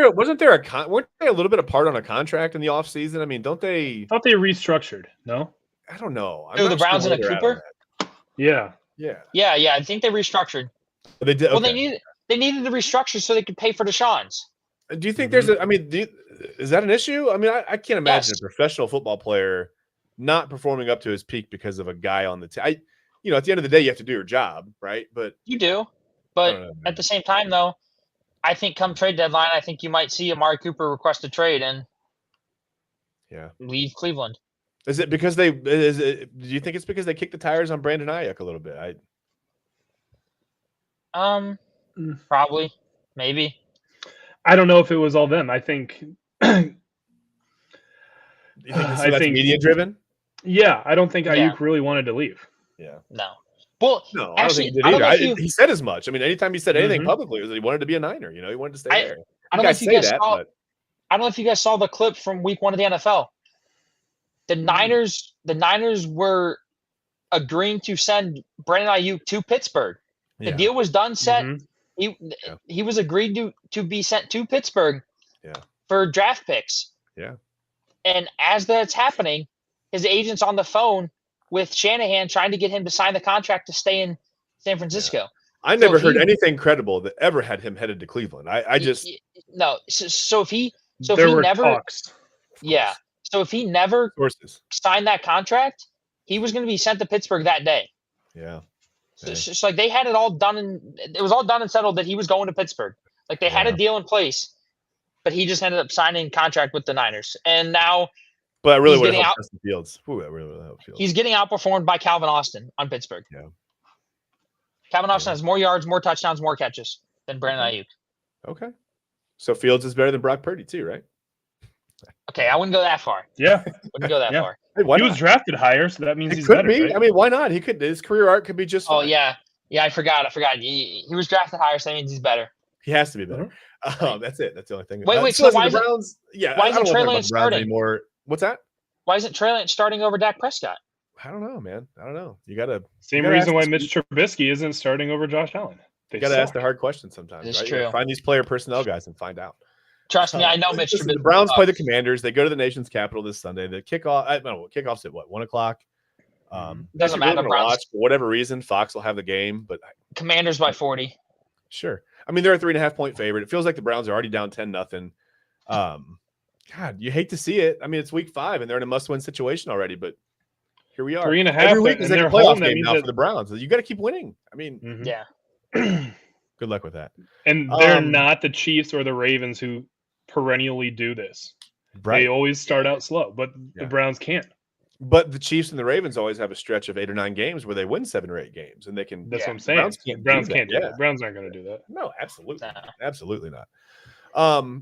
a little bit apart on a contract in the offseason? I mean, don't they? I thought they restructured. No, I don't know. The Browns and Cooper. Yeah. I think they restructured. They did. Well, they needed to restructure so they could pay for Deshaun's. Do you think there's a? I mean, is that an issue? I mean, I can't imagine a professional football player not performing up to his peak because of a guy on the team. At the end of the day, you have to do your job, right? But you do. But at the same time, though, I think come trade deadline, I think you might see Amari Cooper request a trade and leave Cleveland. Is it because do you think it's because they kicked the tires on Brandon Ayuk a little bit? Probably, maybe. I don't know if it was all them. I think. You think that's media driven? Yeah, I don't think Ayuk really wanted to leave. Yeah. No. Well, no, actually, I don't think he did either. He said as much. I mean, anytime he said anything publicly, it was that he wanted to be a Niner. He wanted to stay there. I don't know if you guys saw the clip from week 1 of the NFL. The Niners were agreeing to send Brandon Ayuk to Pittsburgh. The deal was done, set. He was agreed to be sent to Pittsburgh for draft picks. Yeah. And as that's happening, his agent's on the phone with Shanahan trying to get him to sign the contract to stay in San Francisco. Yeah. I never heard anything credible that ever had him headed to Cleveland. I just no. So if he talks. Yeah. So if he never signed that contract, he was going to be sent to Pittsburgh that day. Yeah. So like they had it all done, and it was all done and settled that he was going to Pittsburgh. Like they had a deal in place, but he just ended up signing a contract with the Niners, and now. But I really would have helped Justin Fields. Ooh, that really would have helped Fields. He's getting outperformed by Calvin Austin on Pittsburgh. Yeah. Calvin Austin has more yards, more touchdowns, more catches than Brandon Ayuk. Okay. So Fields is better than Brock Purdy too, right? Okay, I wouldn't go that far. Yeah. Wouldn't go that far. Hey, he was drafted higher, so that means he's could better. Be. Right? I mean, why not? His career arc could be just fine. Oh, yeah. Yeah, I forgot. He was drafted higher, so that means he's better. He has to be better. That's it. That's the only thing. Wait, so why the Browns? Why isn't Trey Lance starting anymore? What's that? Why isn't Trey Lance starting over Dak Prescott? I don't know, man. I don't know. You got to same reason why Mitch Trubisky isn't starting over Josh Allen. You got to ask the hard questions sometimes. It's right? true. Find these player personnel guys and find out. Trust me, I know Mitch Trubisky. The Browns play the Commanders. They go to the nation's capital this Sunday. The kickoff. I don't know. Kickoff's at what? 1:00. Doesn't matter. Watch, for whatever reason, Fox will have the game, but Commanders by 40. Sure. I mean, they're a 3.5-point favorite. It feels like the Browns are already down 10-0. God, you hate to see it. I mean, it's week 5 and they're in a must-win situation already, but here we are. 3.5 every week is like a playoff game now for the Browns. You got to keep winning. I mean, yeah. Good luck with that. And they're not the Chiefs or the Ravens who perennially do this. Right. They always start out slow, but the Browns can't. But the Chiefs and the Ravens always have a stretch of 8 or 9 games where they win 7 or 8 games, and they can. That's what I'm saying. Browns can't do that. Browns aren't going to do that. No, absolutely, absolutely not.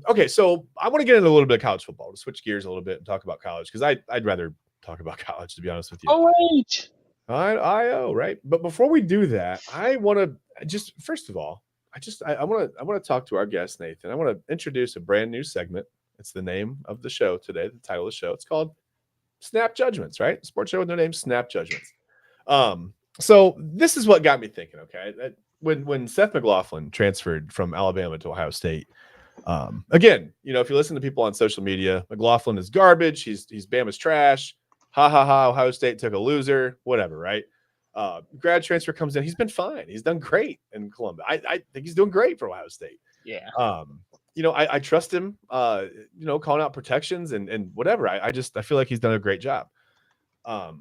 Okay, so I want to get into a little bit of college football, to switch gears a little bit and talk about college, because I'd rather talk about college, to be honest with you. Oh wait, I right. But before we do that, I want to just first of all, I want to talk to our guest Nathan. I want to introduce a brand new segment. It's the name of the show today. The title of the show. It's called Snap Judgments, right? Sports show with no name, Snap Judgments. So this is what got me thinking. Okay, when Seth McLaughlin transferred from Alabama to Ohio State, again, if you listen to people on social media, McLaughlin is garbage. He's Bama's trash. Ha ha ha. Ohio State took a loser. Whatever, right? Grad transfer comes in. He's been fine. He's done great in Columbia. I think he's doing great for Ohio State. Yeah. I trust him, calling out protections and whatever. I feel like he's done a great job.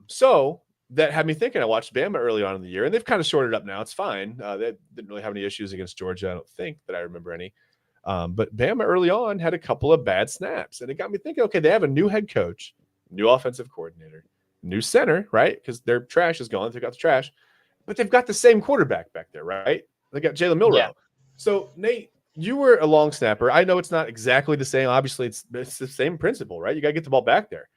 So that had me thinking. I watched Bama early on in the year, and they've kind of shorted up now. It's fine. They didn't really have any issues against Georgia. I don't think that I remember any. But Bama early on had a couple of bad snaps, and it got me thinking, okay, they have a new head coach, new offensive coordinator, new center, right? Because their trash is gone. They've got the trash, but they've got the same quarterback back there, right? They got Jalen Milroe. Yeah. So Nate, you were a long snapper. I know it's not exactly the same. Obviously, it's the same principle, right? You got to get the ball back there.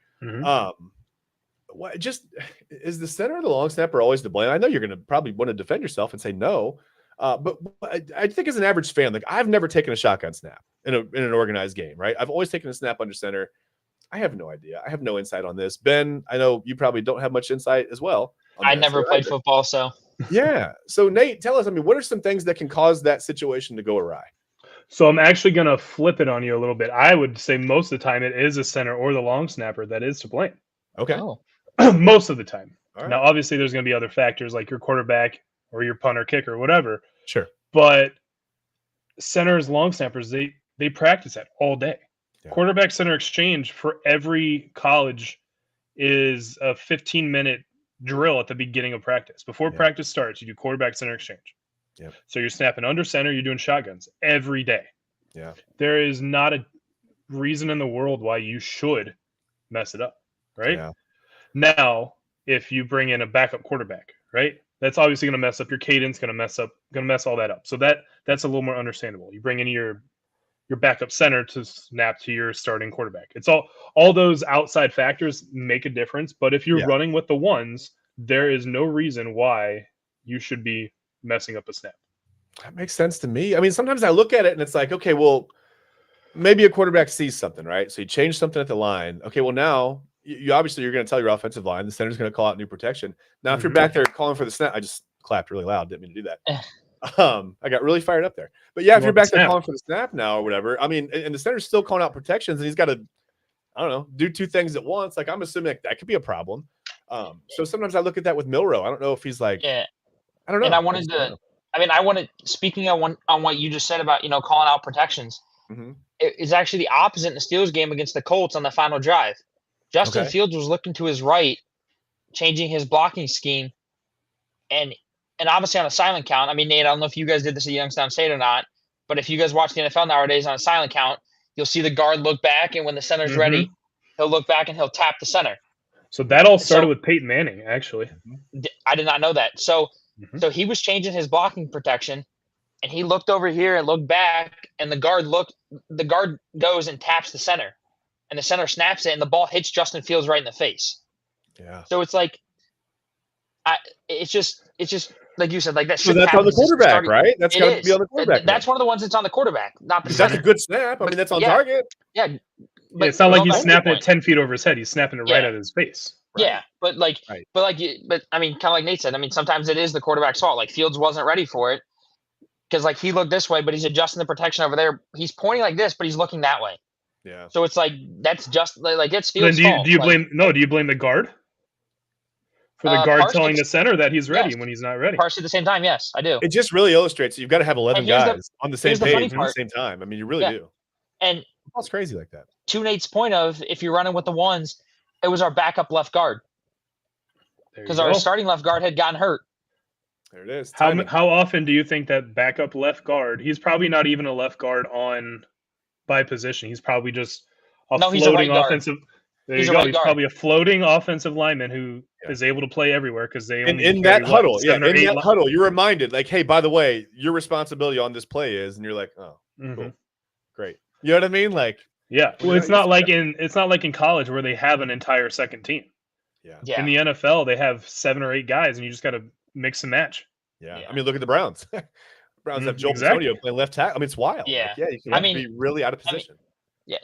What just is the center or the long snapper always to blame? I know you're going to probably want to defend yourself and say no, but I think as an average fan, like I've never taken a shotgun snap in an organized game, right? I've always taken a snap under center. I have no idea. I have no insight on this. Ben, I know you probably don't have much insight as well. I never played football, so yeah. So Nate, tell us. I mean, what are some things that can cause that situation to go awry? So I'm actually going to flip it on you a little bit. I would say most of the time it is a center or the long snapper that is to blame. Okay. Oh. Most of the time. Right. Now, obviously, there's going to be other factors like your quarterback or your punter, kicker, whatever. Sure. But centers, long snappers, they practice that all day. Yeah. Quarterback center exchange for every college is a 15-minute drill at the beginning of practice. Before practice starts, you do quarterback center exchange. Yep. So you're snapping under center, you're doing shotguns every day. Yeah. There is not a reason in the world why you should mess it up, right? Yeah. Now, if you bring in a backup quarterback, right? That's obviously going to mess up your cadence, going to mess all that up. So that's a little more understandable. You bring in your backup center to snap to your starting quarterback. It's all those outside factors make a difference, but if you're running with the ones, there is no reason why you should be messing up a snap. That makes sense to me. I mean, sometimes I look at it and it's like, okay, well, maybe a quarterback sees something, right? So you change something at the line. Okay, well now you obviously you're going to tell your offensive line, the center's going to call out new protection. Now, if you're back there calling for the snap, I just clapped really loud. Didn't mean to do that. I got really fired up there. But yeah, if you're back there calling for the snap now or whatever, I mean, and the center's still calling out protections and he's got to, I don't know, do two things at once. Like I'm assuming that could be a problem. So sometimes I look at that with Milroe. I don't know if he's like, I don't know. And I wanted speaking on what you just said about, calling out protections, it is actually the opposite in the Steelers game against the Colts on the final drive. Justin Fields was looking to his right, changing his blocking scheme, and obviously on a silent count. I mean, Nate, I don't know if you guys did this at Youngstown State or not, but if you guys watch the NFL nowadays on a silent count, you'll see the guard look back, and when the center's ready, he'll look back and he'll tap the center. So that all started with Peyton Manning, actually. I did not know that. So he was changing his blocking protection, and he looked over here and looked back, and the guard goes and taps the center, and the center snaps it, and the ball hits Justin Fields right in the face. Yeah. So it's like, it's just like you said, like that. So that's on the quarterback, right? That's got to be on the quarterback. That's one of the ones that's on the quarterback, not the center. That's a good snap. I mean, that's on target. Yeah. But it's not like he's snapping it 10 feet over his head. He's snapping it right at his face. Right. Yeah, but I mean, kind of like Nate said. I mean, sometimes it is the quarterback's fault. Like Fields wasn't ready for it because like he looked this way, but he's adjusting the protection over there. He's pointing like this, but he's looking that way. Yeah. So it's like that's just like it's Fields' fault. Do you blame the guard for the guard telling the center that he's ready when he's not ready? Partially at the same time, yes, I do. It just really illustrates you've got to have 11 guys on the same page at the same time. I mean, you really do. And it's crazy like that. To Nate's point of if you're running with the ones, it was our backup left guard because our starting left guard had gotten hurt. There it is. How often do you think that backup left guard? He's probably not even a left guard by position. He's probably just floating offensive. There you go. He's probably a floating offensive lineman who is able to play everywhere because they only in that huddle. Yeah, in that huddle, you're reminded, like, hey, by the way, your responsibility on this play is, and you're like, oh, cool. Great. You know what I mean? Like, yeah. Well, it's not like in college where they have an entire second team. Yeah. In the NFL, they have 7 or 8 guys, and you just got to mix and match. Yeah. I mean, look at the Browns. Browns have Joel Antonio playing left tackle. I mean, it's wild. Yeah. Like, you can be really out of position.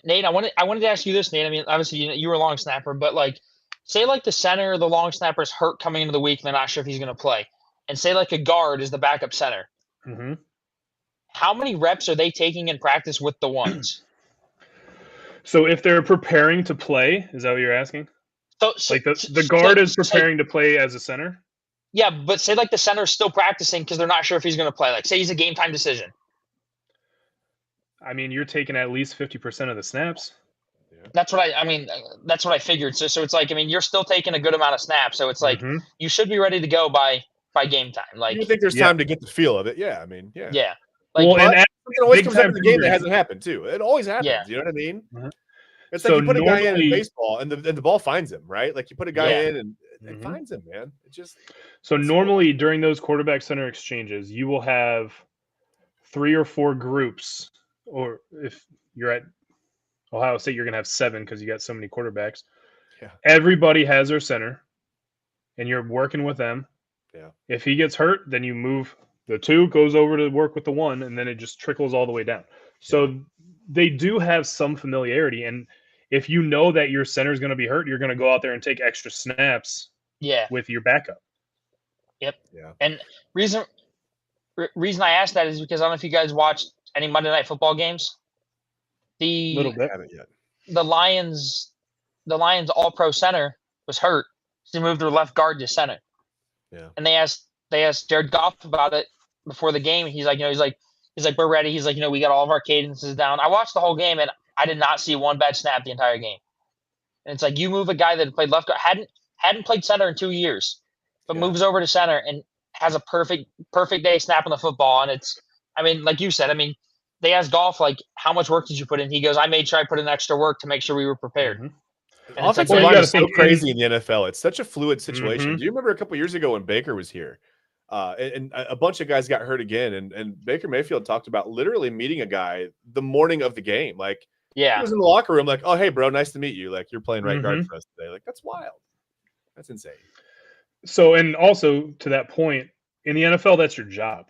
Nate, I wanted to ask you this, Nate. I mean, obviously you were a long snapper, but like, say like the center or the long snapper is hurt coming into the week, and they're not sure if he's going to play, and say like a guard is the backup center. How many reps are they taking in practice with the ones? So if they're preparing to play, is that what you're asking? So like the guard is preparing to play as a center? Yeah, but say like the center is still practicing because they're not sure if he's going to play. Like say he's a game time decision. I mean, you're taking at least 50% of the snaps. That's what I figured. So it's like, I mean, you're still taking a good amount of snaps. So it's like you should be ready to go by game time. Like you think there's time to get the feel of it. Yeah. I mean, yeah. Like, it always comes up in the game that hasn't happened too. It always happens. You know what I mean? It's like you put a guy in baseball and the ball finds him, right? Like you put a guy in and it finds him, man. It just normally during those quarterback center exchanges, you will have 3 or 4 groups, or if you're at Ohio State, you're going to have 7 because you got so many quarterbacks. Yeah. Everybody has their center, and you're working with them. Yeah. If he gets hurt, then you move the 2 goes over to work with the 1, and then it just trickles all the way down. So they do have some familiarity, and if you know that your center is going to be hurt, you're going to go out there and take extra snaps. With your backup. Yep. Yeah. And reason I asked that is because I don't know if you guys watched any Monday Night Football games. Little bit. I haven't yet. The Lions All-Pro center was hurt. So they moved their left guard to center. Yeah. And they asked Jared Goff about it before the game. He's like, we're ready. He's like, we got all of our cadences down. I watched the whole game and I did not see one bad snap the entire game. And it's like you move a guy that played left guard, hadn't played center in 2 years, but moves over to center and has a perfect day snapping the football. And it's, I mean, like you said, I mean, they asked Goff, like, how much work did you put in? He goes, I made sure I put in extra work to make sure we were prepared. Mm-hmm. Offensive line is so crazy in the NFL. It's such a fluid situation. Mm-hmm. Do you remember a couple years ago when Baker was here? And a bunch of guys got hurt again. And Baker Mayfield talked about literally meeting a guy the morning of the game. Like, he was in the locker room, like, oh, hey, bro, nice to meet you. Like, you're playing right guard for us today. Like, that's wild. That's insane. So, and also to that point, in the NFL, that's your job.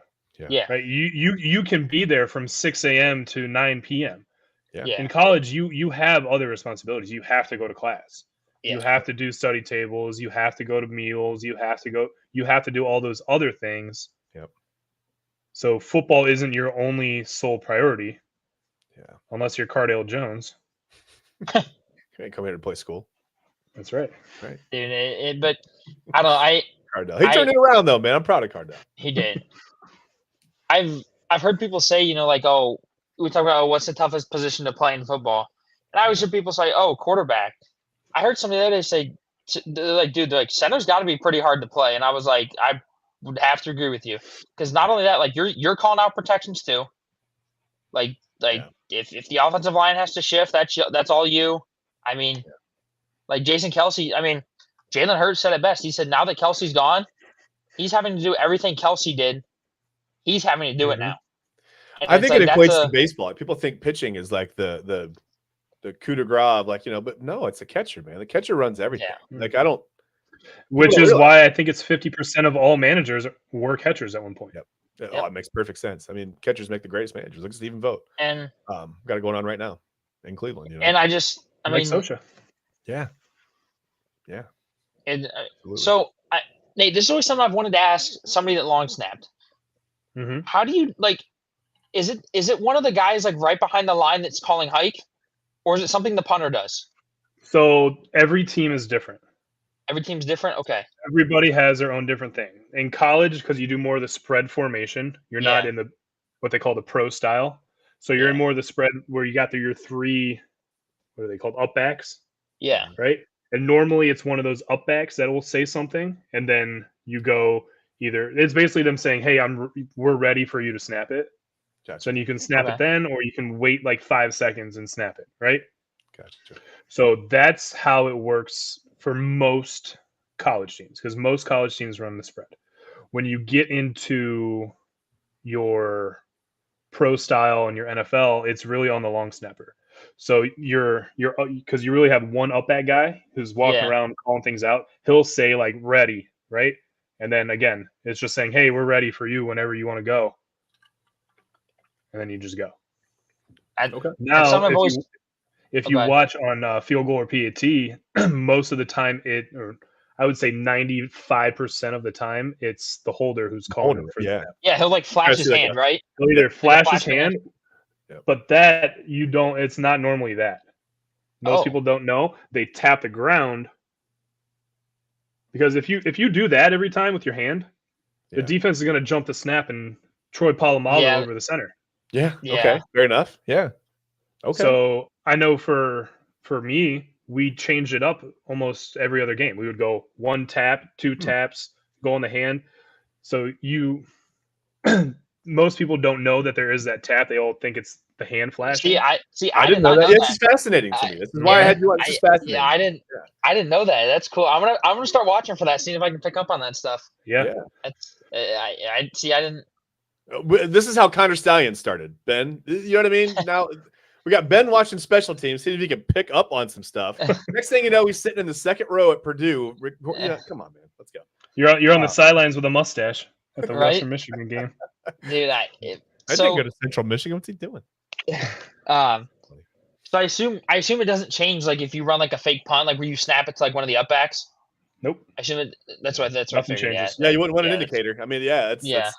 Yeah. Right. You can be there from 6 a.m. to 9 p.m. Yeah. In college, you have other responsibilities. You have to go to class. Yeah. You have to do study tables. You have to go to meals. You have to do all those other things. Yep. So football isn't your only sole priority. Yeah. Unless you're Cardale Jones. You ain't come here to play school. That's right. Right. Dude, but I don't know. Cardale. He turned it around though, man. I'm proud of Cardale. He did. I've heard people say, like, oh, we talk about what's the toughest position to play in football. And I always hear people say, oh, quarterback. I heard somebody the other day say, dude, center's got to be pretty hard to play. And I was like, I would have to agree with you. Because not only that, like, you're calling out protections too. If the offensive line has to shift, that's all you. I mean, like Jason Kelce, I mean, Jalen Hurts said it best. He said, now that Kelsey's gone, he's having to do everything Kelce did. He's having to do it now. And I think it equates to baseball. People think pitching is like the coup de grace, like, but no, it's a catcher, man. The catcher runs everything. Yeah. Like, I don't. Which is why I think it's 50% of all managers were catchers at one point. Yep. Oh, it makes perfect sense. I mean, catchers make the greatest managers. Look at Stephen Vogt. And got it going on right now in Cleveland. And I mean, Socha. Yeah. Yeah. And so, Nate, this is always something I've wanted to ask somebody that long snapped. Mm-hmm. How do you is it one of the guys like right behind the line that's calling hike, or is it something the punter does? So every team is different. Every team's different. Okay. Everybody has their own different thing. In college, because you do more of the spread formation, you're not in what they call the pro style. So you're in more of the spread where you got your 3, what are they called, up backs? Yeah. Right. And normally it's one of those up backs that will say something, and then you go. Either it's basically them saying, "Hey, we're ready for you to snap it." Gotcha. So then you can snap it then, or you can wait like 5 seconds and snap it, right? Gotcha. So that's how it works for most college teams, because most college teams run the spread. When you get into your pro style and your NFL, it's really on the long snapper. So you're because you really have one up back guy who's walking around calling things out. He'll say like ready, right? And then again, it's just saying, hey, we're ready for you whenever you want to go. And then you just go. Okay. Now, if you watch on Field Goal or PAT, most of the time I would say 95% of the time, it's the holder who's calling it for the snap. Yeah, he'll like flash his hand, right? He'll either flash his hand, but that it's not normally that. Most people don't know. They tap the ground. Because if you do that every time with your hand, the defense is going to jump the snap and Troy Polamalu over the center. Yeah. Okay. Fair enough. Yeah. Okay. So I know for me, we changed it up almost every other game. We would go 1 tap, 2 taps, go on the hand. So most people don't know that there is that tap. They all think it's the hand flash. I didn't know that. It's just fascinating to me. This is why I had you on. It's just fascinating. Yeah, I didn't know that. That's cool. I'm gonna start watching for that, seeing if I can pick up on that stuff. Yeah. That's I didn't. This is how Connor Stallion started, Ben. You know what I mean? Now we got Ben watching special teams, see if he can pick up on some stuff. Next thing you know, he's sitting in the second row at Purdue. Yeah, come on, man. Let's go. You're on the sidelines with a mustache at the Western Michigan game. Dude, I didn't go to Central Michigan. What's he doing? So I assume it doesn't change like if you run like a fake punt, like where you snap it to like one of the upbacks. Nope. I assume that's what Nothing changes. Yeah, you wouldn't want an indicator. I mean, yeah. That's,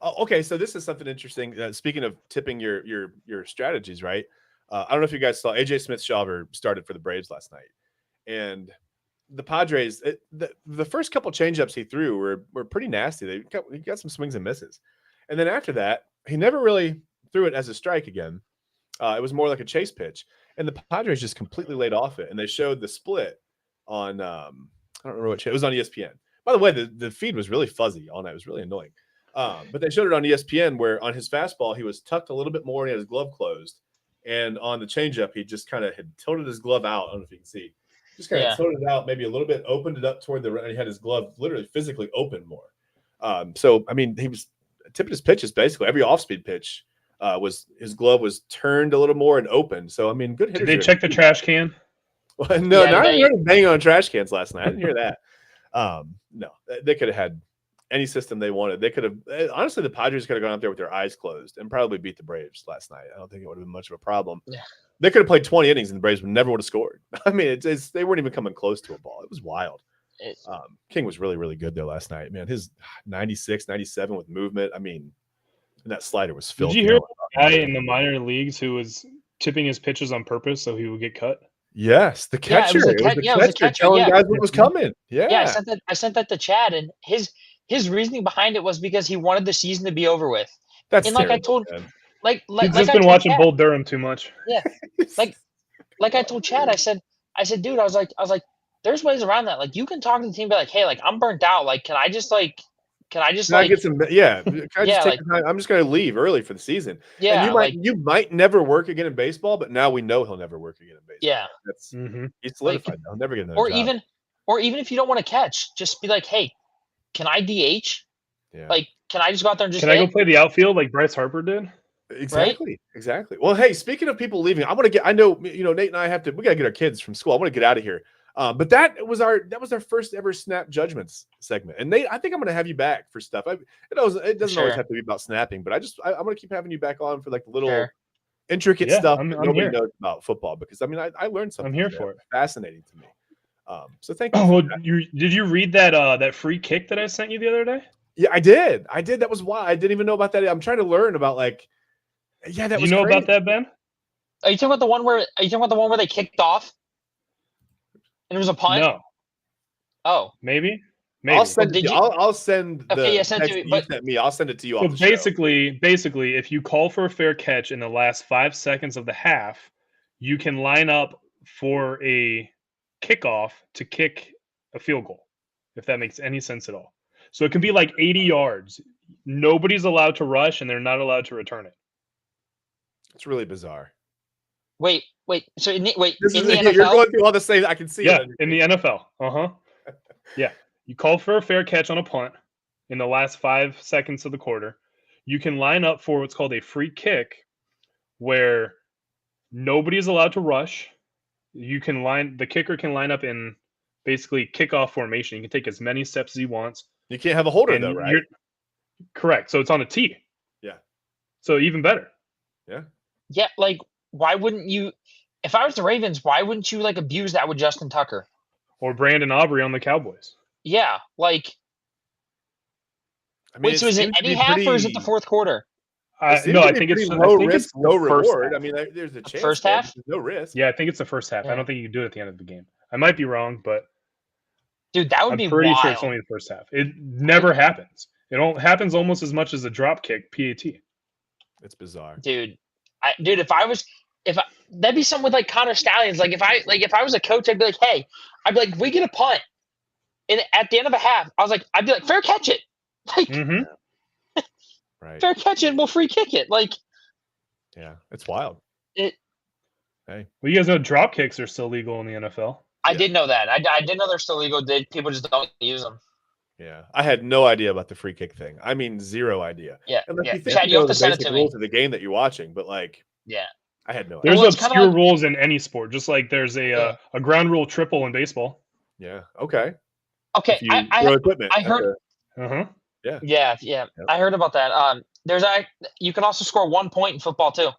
okay, so this is something interesting. Speaking of tipping your strategies, right? I don't know if you guys saw AJ Smith-Shawver started for the Braves last night, and the Padres. The first couple changeups he threw were pretty nasty. He got some swings and misses, and then after that, he never really threw it as a strike again. It was more like a chase pitch, and the Padres just completely laid off it. And they showed the split on I don't remember what it was on ESPN. By the way, the feed was really fuzzy all night. It was really annoying. But they showed it on ESPN where on his fastball he was tucked a little bit more and he had his glove closed, and on the changeup he just kind of had tilted his glove out. I don't know if you can see, just kind of tilted it out maybe a little bit, opened it up toward and he had his glove literally physically open more. So I mean, he was tipping his pitches basically every off-speed pitch. Was his glove was turned a little more and open. So I mean, good hitters. Did they check the trash can? Well, no, I didn't hear them banging on trash cans last night. I didn't hear that. No, they could have had any system they wanted. They could have honestly, the Padres could have gone out there with their eyes closed and probably beat the Braves last night. I don't think it would have been much of a problem. Yeah. They could have played 20 innings and the Braves never would have scored. I mean, they weren't even coming close to a ball. It was wild. King was really, really good there last night, man. His 96, 97 with movement. I mean, and that slider was filthy. Did you hear the guy in the minor leagues who was tipping his pitches on purpose so he would get cut? Yes, the catcher. It was the catcher telling guys what was coming. Yeah. I sent that to Chad, and his reasoning behind it was because he wanted the season to be over with. That's and like terrible, I told, man. He's just been watching Bull Durham too much. Yeah, like I told Chad, I said, dude, I was like, there's ways around that. Like you can talk to the team, be like, hey, like I'm burnt out. Like, can I get some? Yeah. I'm just going to leave early for the season. Yeah. And you might never work again in baseball, but now we know he'll never work again in baseball. Yeah. That's he's solidified. He'll never get another job. Or even if you don't want to catch, just be like, hey, can I DH? Yeah. Like, can I just go out there and just I go play the outfield like Bryce Harper did? Exactly. Right? Exactly. Well, hey, speaking of people leaving, I know, Nate and I we got to get our kids from school. I want to get out of here. But that was our first ever Snap Judgments segment. And Nate, I think I'm going to have you back for stuff. It doesn't always have to be about snapping, but I'm going to keep having you back on for like the little intricate stuff that nobody knows about football, because I mean, I learned something. I'm here for it. Fascinating to me. So thank you. Oh, did you read that free kick that I sent you the other day? Yeah, I did. That was why I didn't even know about that. I'm trying to learn about that was you know crazy. About that, Ben? Are you talking about the one where they kicked off? And it was a punt? No. Oh. Maybe. I'll send it. I'll send the text you sent me. I'll send it to you. So basically, if you call for a fair catch in the last 5 seconds of the half, you can line up for a kickoff to kick a field goal, if that makes any sense at all. So it can be like 80 yards. Nobody's allowed to rush, and they're not allowed to return it. It's really bizarre. Wait. So in the NFL? You're going through all the same. I can see. Yeah, in the NFL. Yeah, you call for a fair catch on a punt in the last 5 seconds of the quarter. You can line up for what's called a free kick, where nobody is allowed to rush. The kicker can line up in basically kickoff formation. You can take as many steps as he wants. You can't have a holder though, right? Correct. So it's on a tee. Yeah. So even better. Yeah. Yeah, like why wouldn't you? If I was the Ravens, why wouldn't you abuse that with Justin Tucker or Brandon Aubrey on the Cowboys? Yeah, like. I mean, so is it any half or is it the fourth quarter? No, I think it's low risk, no reward. I mean, there's a chance. First half? No risk. Yeah, I think it's the first half. Yeah. I don't think you can do it at the end of the game. I might be wrong, but dude, that would be wild. I'm pretty sure it's only the first half. It never happens. It happens almost as much as a drop kick PAT. It's bizarre, dude. That'd be something with Connor Stallions. If I was a coach, I'd be like, hey, we get a punt, and at the end of a half, I'd be like, fair catch it, right? Fair catch it, we'll free kick it, Yeah, it's wild. Hey, well, you guys know drop kicks are still legal in the NFL. I did know that. I did know they're still legal. People just don't use them. Yeah, I had no idea about the free kick thing. I mean, zero idea. Yeah, and like, yeah. you think Chad, you you know have to the send it basic to rules me. of the game that you're watching, but like, yeah, I had no. There's Well, obscure rules in any sport, just like there's a ground rule triple in baseball. Yeah. Okay. Okay. If you throw equipment. I heard. Yeah. Yeah. Yep. I heard about that. You can also score 1 point in football too.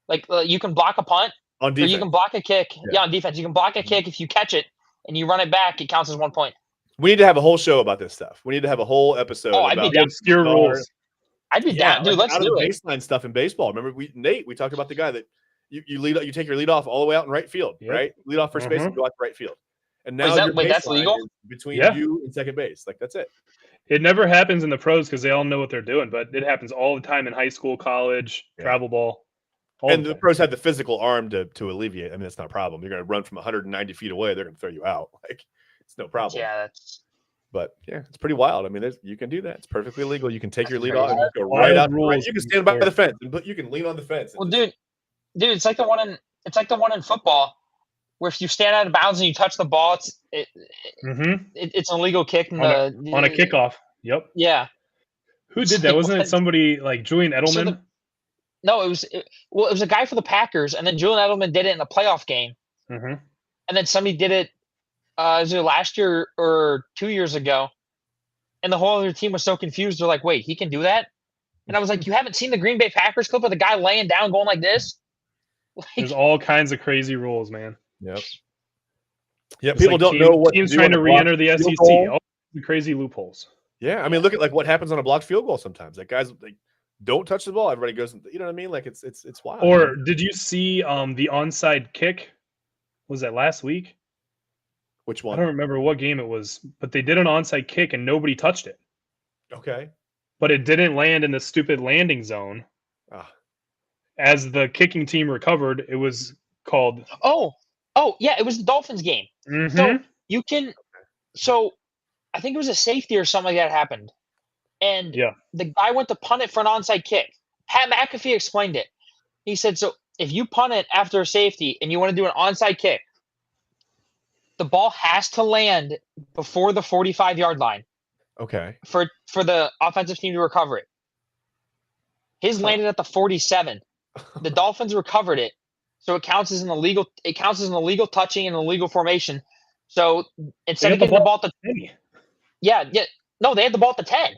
Like you can block a punt on defense. Or you can block a kick. Yeah, on defense, you can block a kick. If you catch it and you run it back, it counts as 1 point. We need to have a whole show about this stuff. We need to have a whole episode. I'd be down. Obscure rules. I'd be down, dude. Like let's do it. Baseline stuff in baseball. Remember, we talked about the guy that you take your lead off all the way out in right field, right? Lead off first base and go out to right field. And now that's legal between you and second base. Like that's it. It never happens in the pros because they all know what they're doing, but it happens all the time in high school, college, travel ball. And the pros have the physical arm to alleviate. I mean, that's not a problem. You're going to run from 190 feet away. They're going to throw you out. Like it's no problem. Yeah, But yeah, it's pretty wild. I mean, you can do that. It's perfectly legal. You can take your lead off and go right out. Right. You can stand by the fence, but you can lean on the fence. Well, dude, it's like the one in football where if you stand out of bounds and you touch the ball, it's a legal kick on a kickoff. Yep. Yeah. Who did that? Wasn't it somebody like Julian Edelman? No, it was a guy for the Packers, and then Julian Edelman did it in a playoff game, and then somebody did it. Was it last year or 2 years ago? And the whole other team was so confused. They're like, "Wait, he can do that?" And I was like, "You haven't seen the Green Bay Packers clip of the guy laying down, going like this?" There's all kinds of crazy rules, man. Yep. Yeah, people don't know what teams trying to re-enter the SEC. All the crazy loopholes. Yeah, I mean, look at like what happens on a blocked field goal sometimes. Like guys like don't touch the ball. Everybody goes, you know what I mean? Like it's wild. Or did you see the onside kick? Was that last week? Which one? I don't remember what game it was, but they did an onside kick and nobody touched it. Okay. But it didn't land in the stupid landing zone. As the kicking team recovered, it was called. Oh, yeah, it was the Dolphins game. So you can. So I think it was a safety or something like that happened. And the guy went to punt it for an onside kick. Pat McAfee explained it. He said, so if you punt it after a safety and you want to do an onside kick, the ball has to land before the 45-yard line. Okay. For the offensive team to recover it. His landed at the 47. The Dolphins recovered it. So it counts as an illegal touching and an illegal formation. So instead of getting the ball at the 10. Yeah. No, they had the ball at the 10.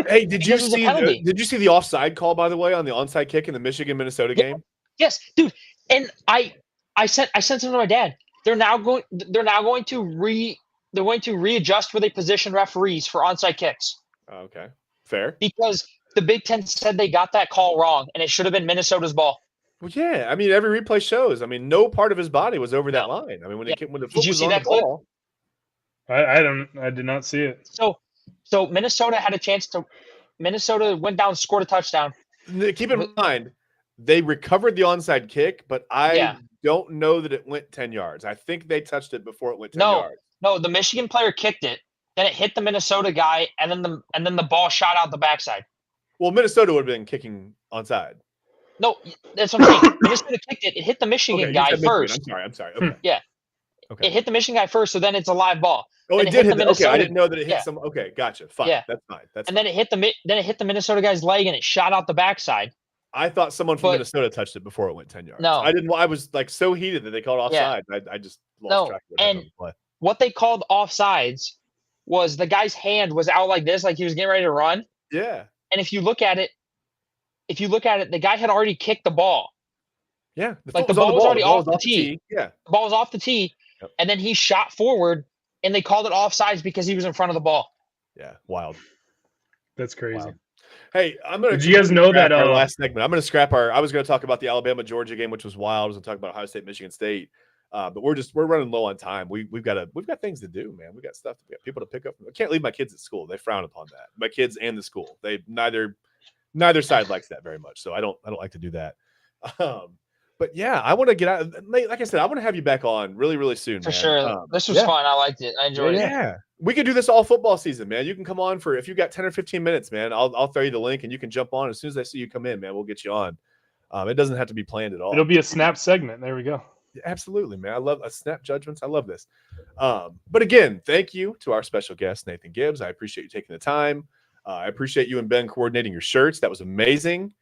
Hey, did you see the offside call, by the way, on the onside kick in the Michigan-Minnesota game? Yes, dude. And I sent something to my dad. They're going to readjust where they position referees for onside kicks. Okay. Fair. Because the Big Ten said they got that call wrong, and it should have been Minnesota's ball. Well, yeah. I mean, every replay shows. I mean, no part of his body was over that line. I mean, when the foot was on the ball. I did not see it. So Minnesota had a chance to. Minnesota went down, scored a touchdown. Keep in mind, they recovered the onside kick, but I don't know that it went 10 yards. I think they touched it before it went 10 yards. No, the Michigan player kicked it. Then it hit the Minnesota guy, and then the ball shot out the backside. Well, Minnesota would have been kicking onside. No, that's what I'm saying. Minnesota kicked it. It hit the Michigan guy first. I'm sorry. Okay. Yeah. Okay. It hit the Michigan guy first, so then it's a live ball. Oh, it did hit the Minnesota. Okay, I didn't know that it hit some. Okay, gotcha. Fine. Yeah. That's fine. Then it hit the Minnesota guy's leg, and it shot out the backside. I thought someone from Minnesota touched it before it went 10 yards. No, I didn't. I was like so heated that they called offside. Yeah. I just lost track of it. And what they called offsides was the guy's hand was out like this, like he was getting ready to run. Yeah. And if you look at it, the guy had already kicked the ball. Yeah. The ball was already off the tee. Yeah. The ball was off the tee, and then he shot forward, and they called it offsides because he was in front of the ball. Yeah. Wild. That's crazy. Wow. Hey, I'm gonna. Did you guys know that our last segment? I'm gonna scrap our. I was gonna talk about the Alabama-Georgia game, which was wild. I was gonna talk about Ohio State, Michigan State, but we're running low on time. We've got things to do, man. We got stuff. We got people to pick up. I can't leave my kids at school. They frown upon that. My kids and the school. They neither side likes that very much. So I don't like to do that. But yeah, I want to get out. Like I said, I want to have you back on really, really soon. For sure. This was fun. I liked it. I enjoyed it. Yeah. We can do this all football season, man. You can come on if you've got 10 or 15 minutes, man. I'll throw you the link and you can jump on as soon as I see you come in, man. We'll get you on. It doesn't have to be planned at all. It'll be a snap segment. There we go. Yeah, absolutely, man. I love snap judgments. I love this. But again, thank you to our special guest, Nathan Gibbs. I appreciate you taking the time. I appreciate you and Ben coordinating your shirts. That was amazing.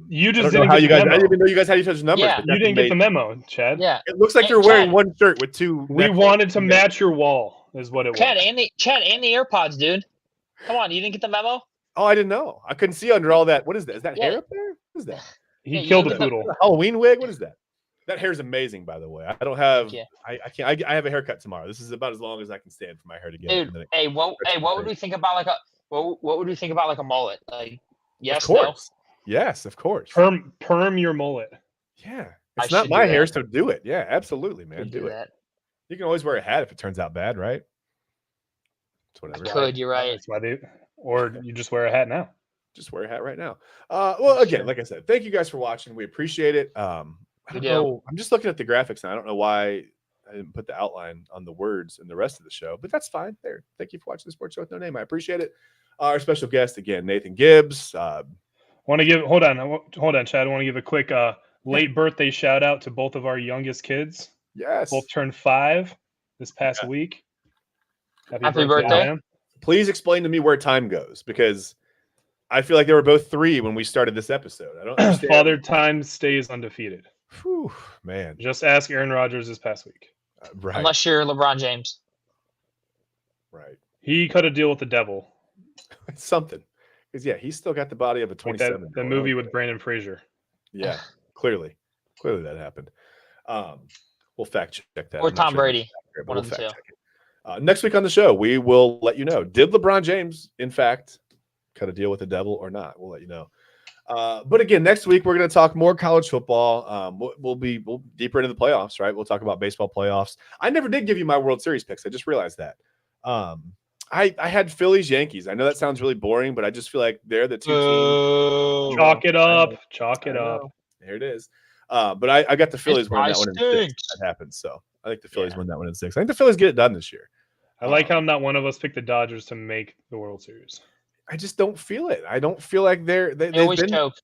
You just didn't get the memo. I didn't even know you guys had each other's numbers. Yeah, you didn't get the memo, Chad. Yeah, it looks like you're wearing one shirt with two. We wanted to match your wall, is what it was. Chad and the AirPods, dude. Come on, you didn't get the memo? Oh, I didn't know. I couldn't see under all that. What is that? Is that hair up there? What is that? He killed a poodle. A Halloween wig? What is that? That hair's amazing, by the way. I don't have. I can't. I have a haircut tomorrow. This is about as long as I can stand for my hair to get. Dude, what would we think about what would we think about a mullet? Yes, of course. No? Yes, of course. Perm your mullet. Yeah, it's not my hair, so do it. Yeah, absolutely, man. Do it. That. You can always wear a hat if it turns out bad, right? It's whatever. You're right. That's why or you just wear a hat now. Just wear a hat right now. Well, again, like I said, thank you guys for watching. We appreciate it. I don't know. I'm just looking at the graphics now. I don't know why I didn't put the outline on the words in the rest of the show, but that's fine. There. Thank you for watching the Sports Show with No Name. I appreciate it. Our special guest again, Nathan Gibbs. Want to give hold on, Chad. I want to give a quick late birthday shout out to both of our youngest kids. Yes. Both turned 5 this past week. Happy birthday. Please explain to me where time goes, because I feel like they were both 3 when we started this episode. I don't understand. Father Time stays undefeated. Whew, man. Just ask Aaron Rodgers this past week. Right. Unless you're LeBron James. Right. He cut a deal with the devil. It's something. Because, he's still got the body of a 27. Like the movie with Brandon Fraser. Yeah, clearly. Clearly that happened. We'll fact check that. Or Tom Brady. One of the two. Next week on the show, we will let you know. Did LeBron James, in fact, cut a deal with the devil or not? We'll let you know. But again, next week, we're going to talk more college football. We'll be deeper into the playoffs, right? We'll talk about baseball playoffs. I never did give you my World Series picks. I just realized that. I had Phillies, Yankees. I know that sounds really boring, but I just feel like they're the two teams. Chalk it up. Chalk it up. There it is. But I got the Phillies winning that one in 6. That happens. So I think the Phillies win that one in 6. I think the Phillies get it done this year. I like how not one of us picked the Dodgers to make the World Series. I just don't feel it. I don't feel like they always choke.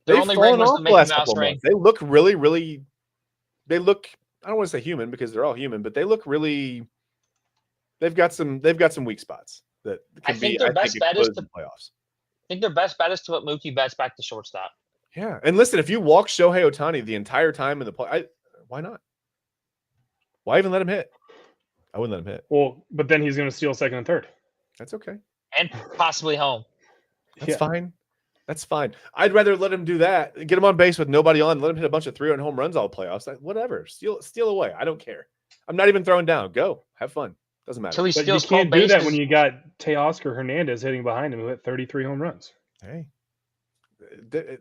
They've only fallen off the last couple months. They look really, really. They look. I don't want to say human because they're all human, but they look really. They've got some weak spots that can be. Their best bet is to playoffs. I think their best bet is to put Mookie Betts back to shortstop. Yeah, and listen, if you walk Shohei Ohtani the entire time in the play, why not? Why even let him hit? I wouldn't let him hit. Well, but then he's going to steal second and third. That's okay. And possibly home. That's fine. That's fine. I'd rather let him do that. Get him on base with nobody on. Let him hit a bunch of 3-run home runs all playoffs. Whatever. Steal away. I don't care. I'm not even throwing down. Go. Have fun. Doesn't matter. But you can't do that when you got Teoscar Hernandez hitting behind him who hit 33 home runs. Hey.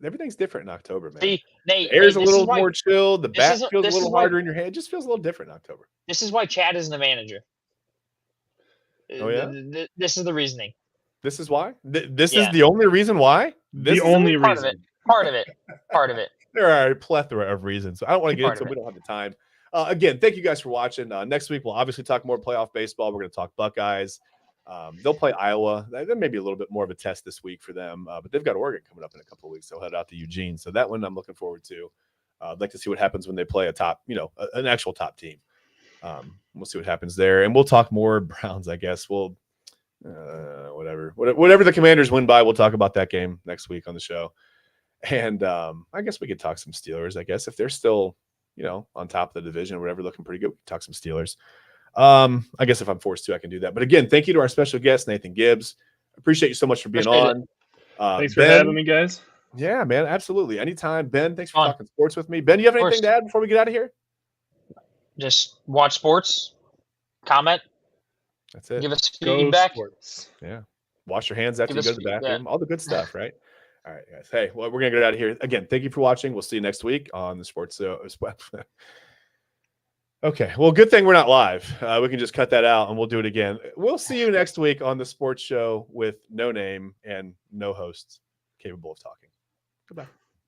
Everything's different in October, man. See, Nate, the air's a little more chilled. The bat feels a little harder in your hand. It just feels a little different in October. This is why Chad isn't a manager. Oh, yeah? This is the reasoning. This is why? This is the only reason why? The only reason. Part of it. There are a plethora of reasons. So I don't want to get into it. We don't have the time. Again, thank you guys for watching. Next week, we'll obviously talk more playoff baseball. We're going to talk Buckeyes. They'll play Iowa. There may be a little bit more of a test this week for them, but they've got Oregon coming up in a couple of weeks. They'll head out to Eugene. So that one I'm looking forward to. I'd like to see what happens when they play a top, an actual top team. We'll see what happens there. And we'll talk more Browns, I guess. We'll whatever the Commanders win by, we'll talk about that game next week on the show. And I guess we could talk some Steelers, I guess, if they're still, on top of the division or whatever, looking pretty good. We could talk some Steelers. I guess if I'm forced to, I can do that. But again, thank you to our special guest, Nathan Gibbs. Appreciate you so much for being on. Thanks for having me, guys. Yeah, man, absolutely. Anytime. Ben, thanks for talking sports with me. Ben, do you have anything to add before we get out of here? Just watch sports, comment. That's it. Give us feedback. Yeah. Wash your hands after you go to the bathroom. All the good stuff, right? All right, guys. Hey, well, we're going to get out of here. Again, thank you for watching. We'll see you next week on the Sports Show. Okay. Well, good thing we're not live. We can just cut that out and we'll do it again. We'll see you next week on the Sports Show with no name and no hosts capable of talking. Goodbye.